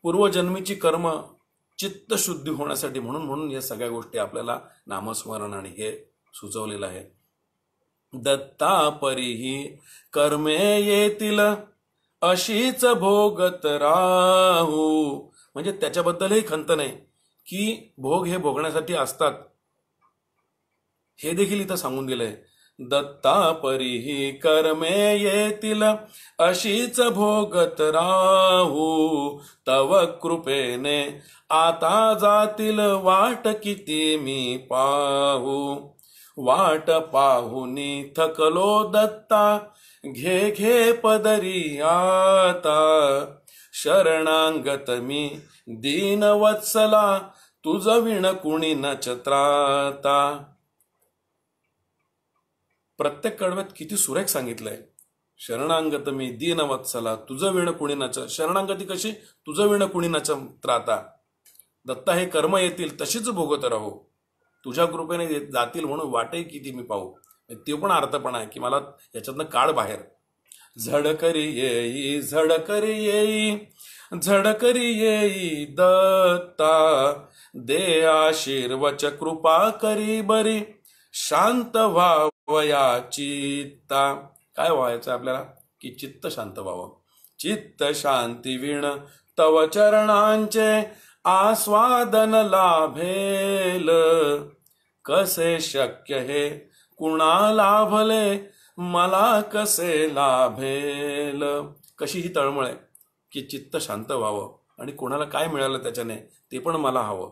पूर्वजन्मीची कर्म चित्तशुद्धी होण्यासाठी म्हणून या सगळ्या गोष्टी आपल्याला नामस्मरण आणि हे सुचवलेलं आहे. दत्ता परीही कर्मे येतील अशीच भोगत राहू. म्हणजे त्याच्याबद्दलही खंत नाही की भोग हे भोगण्यासाठी असतात, हे देखील इथं सांगून दिलंय. दत्ता परीही कर्मे येतील अशीच भोगत राहू, तव कृपेने आता जातील वाट किती मी पाहू. वाट पाहुनी थकलो दत्ता घे घे पदरी आता, शरणांगत मी दीन वत्सला तुझ विण कुणी न त्राता. प्रत्येक कडव्यात किती सुरेख सांगितलंय. शरणांगत मी दीन वत्सला तुझ विण कुणी न. शरणांगती कशी? तुझ विण कुणी न त्राता. दत्ता हे कर्म येतील तशीच भोगत राहू, तुझ्या कृपेने जातील म्हणून वाटही किती मी पाहू. ते पण अर्थ आहे की मला याच्यातनं काढ बाहेर. झडकरी येई झडकरी येई झडकरी येई दत्ता, दे आशीर्वच कृपा करी बरी शांत व्हावया चित्ता. काय व्हायचं आपल्याला? की चित्त शांत व्हावं. चित्त शांती विण तव चरणांचे आस्वादन लाभेल, कसे शक्य हे कुणा लाभले मला कसे लाभेल. कशी ही तळमळ आहे की चित्त शांत व्हावं आणि कोणाला काय मिळालं त्याच्याने ते पण मला हवं,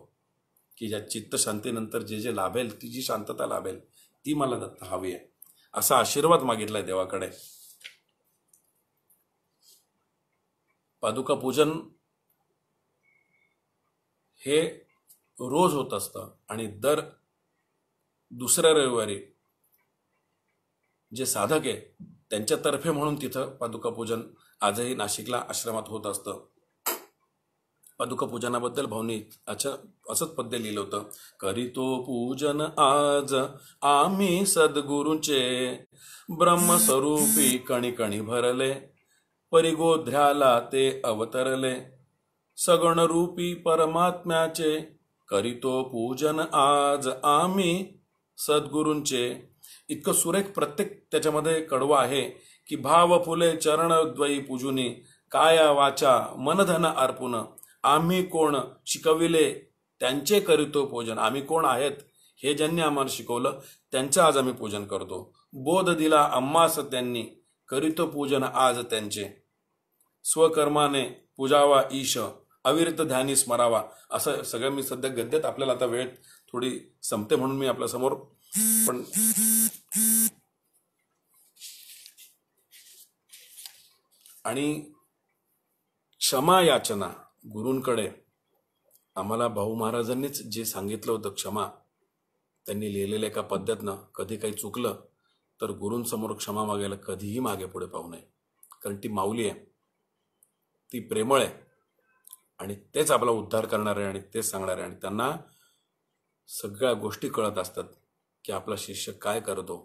की ज्या चित्त शांतीनंतर जे जे लाभेल, ती जी शांतता लाभेल ती मला दत्त हवी आहे. असा आशीर्वाद मागितलाय देवाकडे. पादुका पूजन हे रोज होत असतं आणि दर दुसऱ्या रविवारी जे साधक आहे त्यांच्यातर्फे म्हणून तिथं पादुका पूजन आजही नाशिकला आश्रमात होत असतं. पादुका पूजनाबद्दल भाऊनी असंच पद्य लिहिलं होतं. करीतो पूजन आज आम्ही सद्गुरूंचे, ब्रह्मस्वरूपी कणी कणी भरले, परिगोध्र्याला ते अवतरले, सगुण रूपी परमात्म्याचे. करीतो पूजन आज आम्ही सद्गुरूंचे. इतकं सुरेख प्रत्येक त्याच्यामध्ये कडवं आहे की भाव फुले चरण द्वयी पूजुनी, काया वाचा मनधन अर्पुन, आम्ही कोण शिकविले त्यांचे करीतो पूजन. आम्ही कोण आहेत हे ज्यांनी आम्हाला शिकवलं त्यांचं आज आम्ही पूजन करतो. बोध दिला आम्हास त्यांनी, करीतो पूजन आज त्यांचे. स्वकर्माने पूजावा ईश, अविरत ध्यानी स्मरावा. असं सगळं मी सध्या गद्यात, आपल्याला आता वेळ थोडी संपते म्हणून मी आपल्या समोर पण आणि क्षमा याचना गुरूंकडे आम्हाला भाऊ महाराजांनीच जे सांगितलं होतं क्षमा, त्यांनी लिहिलेल्या एका पद्यातनं, कधी काही चुकलं तर गुरूंसमोर क्षमा मागायला कधीही मागे पुढे पाहू नये. कारण ती माऊली आहे, ती प्रेमळ आहे आणि तेच आपला उद्धार करणार आहे आणि तेच सांगणार आहे. आणि त्यांना सगळ्या गोष्टी कळत असतात की आपला शिष्य काय करतो.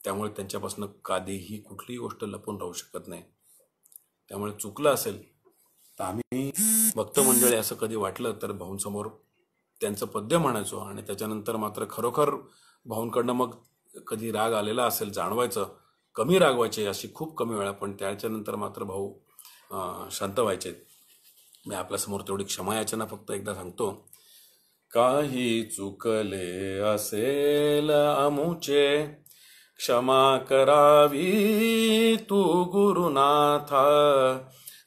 त्यामुळे त्यांच्यापासून कधीही कुठलीही गोष्ट लपून राहू शकत नाही. त्यामुळे चुकलं असेल तर आम्ही भक्त मंडळी असं कधी वाटलं तर भाऊंसमोर त्यांचं पद्य म्हणायचो. आणि त्याच्यानंतर मात्र खरोखर भाऊंकडनं मग कधी राग आलेला असेल जाणवायचं, कमी रागवायचे, अशी खूप कमी वेळा, पण त्याच्यानंतर मात्र भाऊ शांत व्हायचे. मी आपल्यासमोर तेवढी क्षमायाचना फक्त एकदा सांगतो. काही चुकले असेल अमुचे, क्षमा करावी तू गुरुनाथा.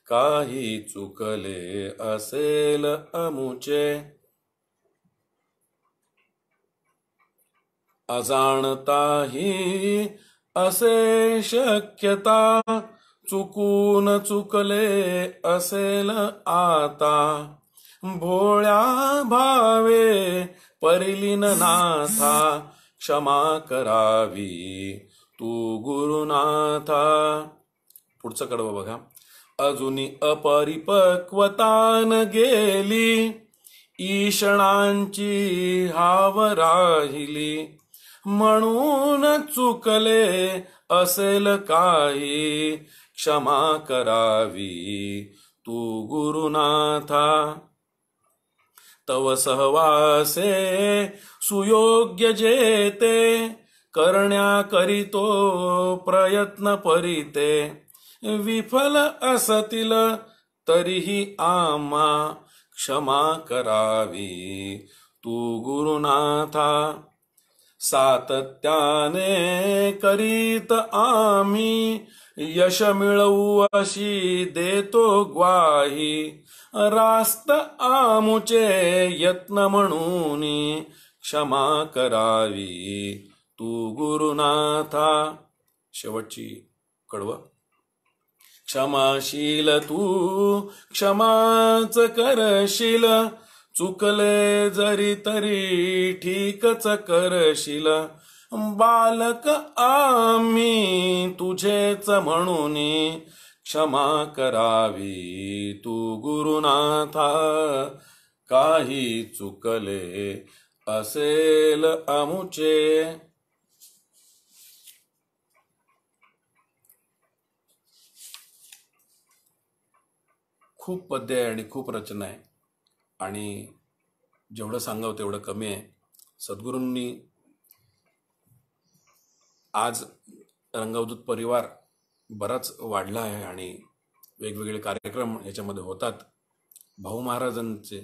काही चुकले असेल अमुचे, अजाणताही असे शक्यता. चुकून चुकले असेल आता, भोळ्या भावे परिलीन नाथा. क्षमा करावी तू गुरुनाथा. पुढचं कडवं बघा. अजूनी अपरिपक्वतान गेली, ईषणांची हाव राहिली. म्हणून चुकले असेल काही, क्षमा करावी तू गुरुनाथा. तव सहवासे सुयोग्य जेते, करण्या करीतो प्रयत्न परिते. विफल असतील तरीही आम्हा, क्षमा करावी तू गुरुनाथा. सातत्याने करीत आम्ही, यश मिळवू अशी देतो ग्वाही. रास्त आमुचे यत्न म्हणून, क्षमा करावी तू गुरुनाथा. शेवटची कडवं. क्षमाशील तू क्षमाच करशील, चुकले जरी तरी ठीकच करशील. बालक आम्ही तुझेच म्हणून, क्षमा करावी तू गुरुनाथा. काही चुकले असेल अमुचे. खूप पद्य आहे आणि खूप रचना आहे आणि जेवढं सांगावं तेवढं कमी आहे. सद्गुरूंनी आज रंगवदूत परिवार बराच वाढला आहे आणि वेगवेगळे कार्यक्रम याच्यामध्ये होतात. भाऊ महाराजांचे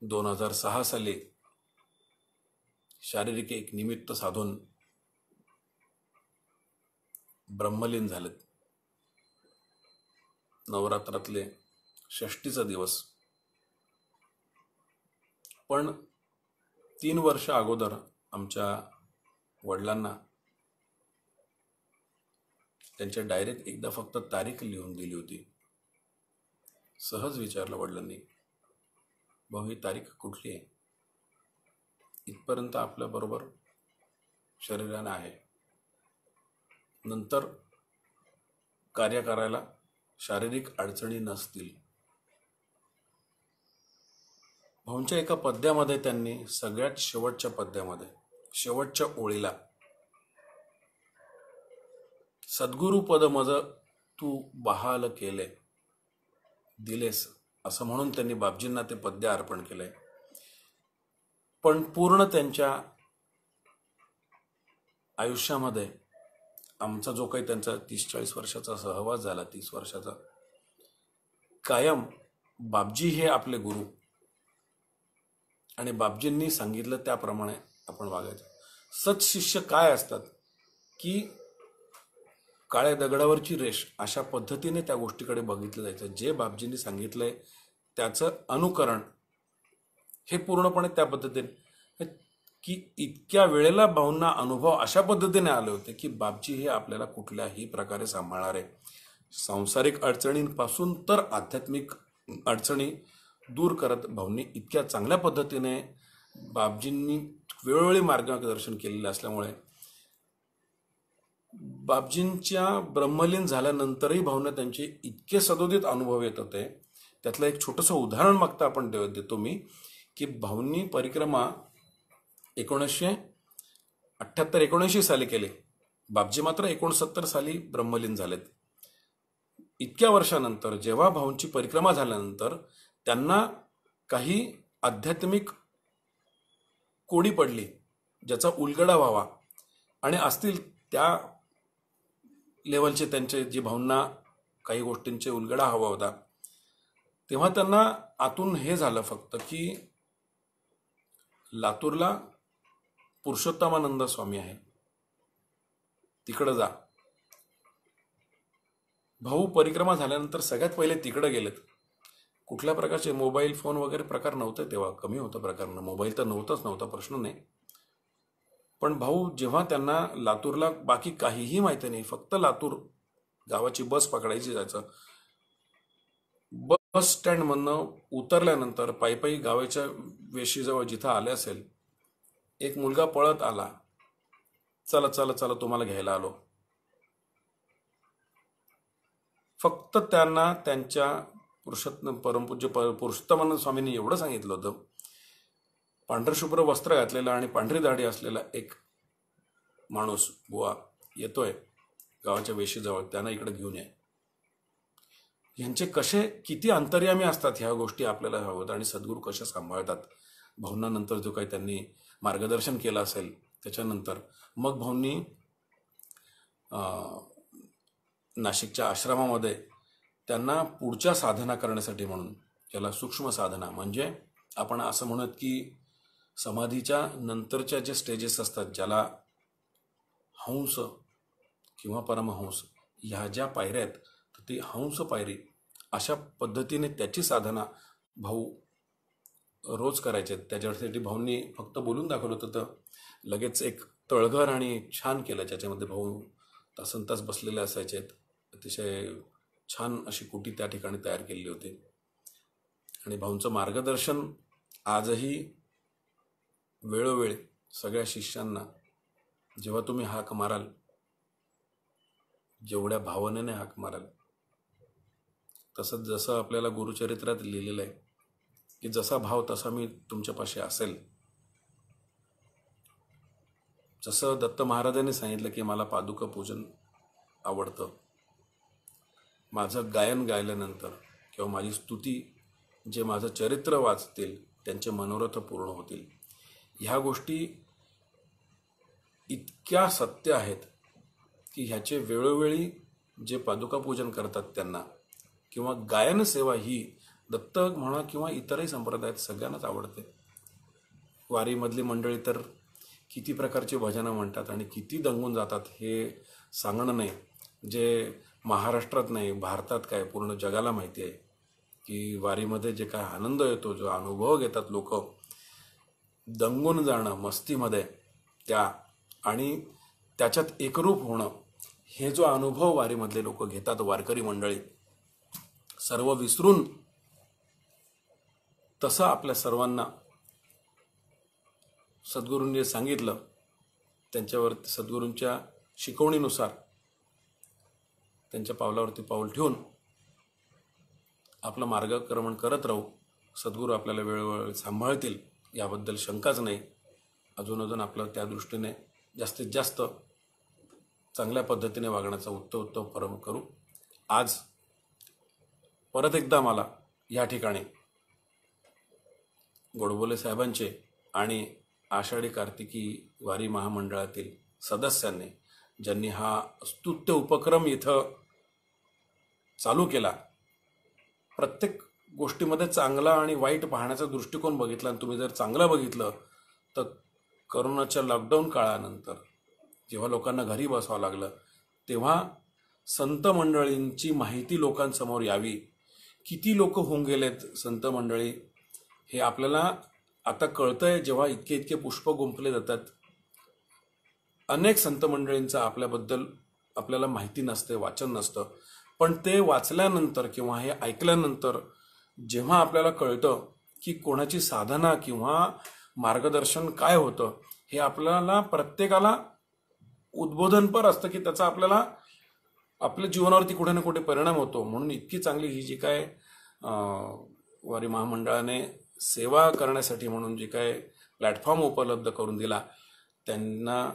2006 साली शारीरिक एक निमित्त साधून ब्रह्मलीन झालेत. नवरात्रातले षष्टीचा दिवस. पण 3 वर्ष अगोदर आमच्या वडिलांना त्यांच्या डायरेक्ट एकदा फक्त तारीख लिहून दिली होती. सहज विचारलं वडिलांनी, भाऊ ही तारीख कुठली आहे? इथपर्यंत आपल्या बरोबर शरीराने आहे, नंतर कार्य करायला शारीरिक अडचणी नसतील. भाऊंच्या एका पद्यामध्ये त्यांनी सगळ्यात शेवटच्या पद्यामध्ये शेवटच्या ओळीला सद्गुरु पद मज तू बहाल केले दिलेस असं म्हणून त्यांनी बापजींना ते पद्य अर्पण केलंय. पण पूर्ण त्यांच्या आयुष्यामध्ये आमचा जो काही त्यांचा 30-40 वर्षाचा सहवास झाला, 30 वर्षाचा, कायम बापजी हे आपले गुरु आणि बापजींनी सांगितलं त्याप्रमाणे आपण वागायचं. सत्शिष्य काय असतात की काळ्या दगडावरची रेष अशा पद्धतीने त्या गोष्टीकडे बघितलं जायचं. जे बापजींनी सांगितलंय त्याचं अनुकरण हे पूर्णपणे त्या पद्धतीने की इतक्या वेळेला भाऊंना अनुभव अशा पद्धतीने आले होते की बापजी हे आपल्याला कुठल्याही प्रकारे सांभाळणारे. सांसारिक अडचणींपासून तर आध्यात्मिक अडचणी दूर करत भाऊंनी इतक्या चांगल्या पद्धतीने बापजींनी वेळोवेळी मार्गदर्शन केलेलं असल्यामुळे बापजींच्या ब्रह्मलीन झाल्यानंतरही भाऊंना त्यांचे इतके सदोदित अनुभव येत होते. त्यातलं एक छोटंसं उदाहरण मागता आपण देतो मी, की भाऊंनी परिक्रमा 1978-79 साली केले. बापजी मात्र 69 साली ब्रह्मलीन झालेत. इतक्या वर्षानंतर जेव्हा भाऊंची परिक्रमा झाल्यानंतर त्यांना काही आध्यात्मिक कोडी पडली ज्याचा उलगडा व्हावा आणि असतील त्या लेवलचे त्यांचे जे भाऊंना काही गोष्टींचे उलगडा हवा होता, तेव्हा त्यांना आतून हे झालं फक्त की लातूरला पुरुषोत्तमानंद स्वामी आहे, तिकडं जा. भाऊ परिक्रमा झाल्यानंतर सगळ्यात पहिले तिकडे गेलेत. कुठल्या प्रकारचे मोबाईल फोन वगैरे प्रकार नव्हते तेव्हा, कमी होतं प्रकारनं. मोबाईल तर नव्हता, प्रश्न नाही. पण भाऊ जेव्हा त्यांना लातूरला बाकी काहीही माहिती नाही, फक्त लातूर गावाची बस पकडायची जायचं. बस स्टँडमधनं उतरल्यानंतर पायी गावाच्या वेशीजवळ जिथं आले असेल, एक मुलगा पळत आला, चला चला चला तुम्हाला घ्यायला आलो. फक्त त्यांना त्यांच्या परमपूज्य पुरुषोत्तमानंद स्वामींनी एवढं सांगितलं होतं, पांढरशुभ्र वस्त्र घातलेला आणि पांढरी दाढी असलेला एक माणूस बुवा येतोय गावाच्या वेशीजवळ, त्यांना इकडे घेऊन ये. यांचे किती अंतर्यामी असतात ह्या गोष्टी आपल्याला हवत, आणि सद्गुरू कशा सांभाळतात. भाऊंना नंतर जो काही त्यांनी मार्गदर्शन केलं असेल त्याच्यानंतर मग भाऊंनी नाशिकच्या आश्रमामध्ये त्यांना पुढच्या साधना करण्यासाठी म्हणून, याला सूक्ष्म साधना म्हणजे आपण असं म्हणत की समाधीच्या नंतरच्या जे स्टेजेस असतात, ज्याला हंस किंवा परमहंस ह्या ज्या पायऱ्या आहेत, तर ती हंस पायरी अशा पद्धतीने त्याची साधना भाऊ रोज करायचे. त्याच्यासाठी भाऊंनी फक्त बोलून दाखवलं होतं, तर लगेच एक तळघर आणि छान केलं, ज्याच्यामध्ये भाऊ तासनतास बसलेले असायचे. अतिशय छान अशी कुटी त्या ठिकाणी तयार केलेली होती. आणि भाऊंचं मार्गदर्शन आजही वेळोवेळी सगळ्या शिष्यांना जेव्हा तुम्ही हाक माराल, जेवढ्या भावनेने हाक माराल, तसंच जसं आपल्याला गुरुचरित्रात लिहिलेलं आहे की जसा भाव तसा मी तुमच्यापाशी असेल. जसं दत्त महाराजांनी सांगितलं की मला पादुका पूजन आवडतं, माझं गायन गायल्यानंतर किंवा माझी स्तुती जे माझं चरित्र वाचतील त्यांचे मनोरथ पूर्ण होतील. ह्या गोष्टी इतक्या सत्य आहेत की ह्याचे वेळोवेळी जे पादुका पूजन करतात त्यांना, किंवा गायन सेवा ही दत्त म्हणा किंवा इतरही संप्रदायात सगळ्यांनाच आवडते. वारीमधली मंडळी तर किती प्रकारची भजनं म्हणतात आणि किती दंगून जातात हे सांगणं नाही. जे महाराष्ट्रात नाही, भारतात काय पूर्ण जगाला माहिती आहे की वारीमध्ये जे काय आनंद येतो, जो अनुभव घेतात लोक, दंगून जाणं मस्तीमध्ये त्या आणि त्याच्यात एकरूप होणं, हे जो अनुभव वारीमधले लोक घेतात, वारकरी मंडळी सर्व विसरून, तसं आपल्या सर्वांना सद्गुरूंनी सांगितलं त्यांच्यावर सद्गुरूंच्या शिकवणीनुसार त्यांच्या पावलावरती पाऊल ठेवून आपलं मार्गक्रमण करत राहू. सद्गुरू आपल्याला वेळोवेळी सांभाळतील याबद्दल शंकाच नाही. अजून आपलं त्या दृष्टीने जास्तीत जास्त चांगल्या पद्धतीने वागण्याचा उत्तम परम करू. आज परत एकदा मला या ठिकाणी गोडबोले साहेबांचे आणि आषाढी कार्तिकी वारी महामंडळातील सदस्यांनी ज्यांनी हा स्तुत्य उपक्रम इथं चालू केला, प्रत्येक गोष्टीमध्ये चांगला आणि वाईट पाहण्याचा दृष्टिकोन बघितला. आणि तुम्ही जर चांगलं बघितलं तर करोनाच्या लॉकडाऊन काळानंतर जेव्हा लोकांना घरी बसावं लागलं, तेव्हा संत मंडळींची माहिती लोकांसमोर यावी. किती लोक होऊन गेलेत संत मंडळी हे आपल्याला आता कळतंय, जेव्हा इतके पुष्प गुंफले जातात. अनेक संत मंडळींचं आपल्याबद्दल आपल्याला माहिती नसते, वाचन नसतं, पण ते वाचल्यानंतर किंवा हे ऐकल्यानंतर जेव्हा आपल्याला कळतं की कोणाची साधना किंवा मार्गदर्शन काय होतं, हे आपल्याला प्रत्येकाला उद्बोधनपर असतं की त्याचा आपल्याला आपल्या जीवनावरती कुठे ना कुठे परिणाम होतो. म्हणून इतकी चांगली ही जी काय वारी महामंडळाने सेवा करण्यासाठी म्हणून जे काय प्लॅटफॉर्म उपलब्ध करून दिला, त्यांना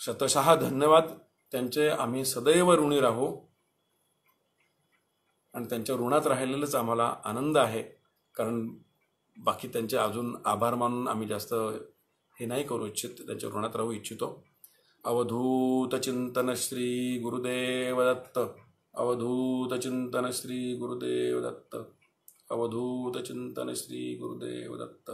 शतशः धन्यवाद. त्यांचे आम्ही सदैव ऋणी राहू आणि त्यांच्या ऋणात राहिलेलंच आम्हाला आनंद आहे. कारण बाकी त्यांचे अजून आभार मानून आम्ही जास्त हे नाही करू इच्छित, त्यांच्या ऋणात राहू इच्छितो. अवधूत चिंतन श्री गुरुदेव दत्त. अवधूत चिंतन श्री गुरुदेव दत्त. अवधूत चिंतन श्री गुरुदेव दत्त.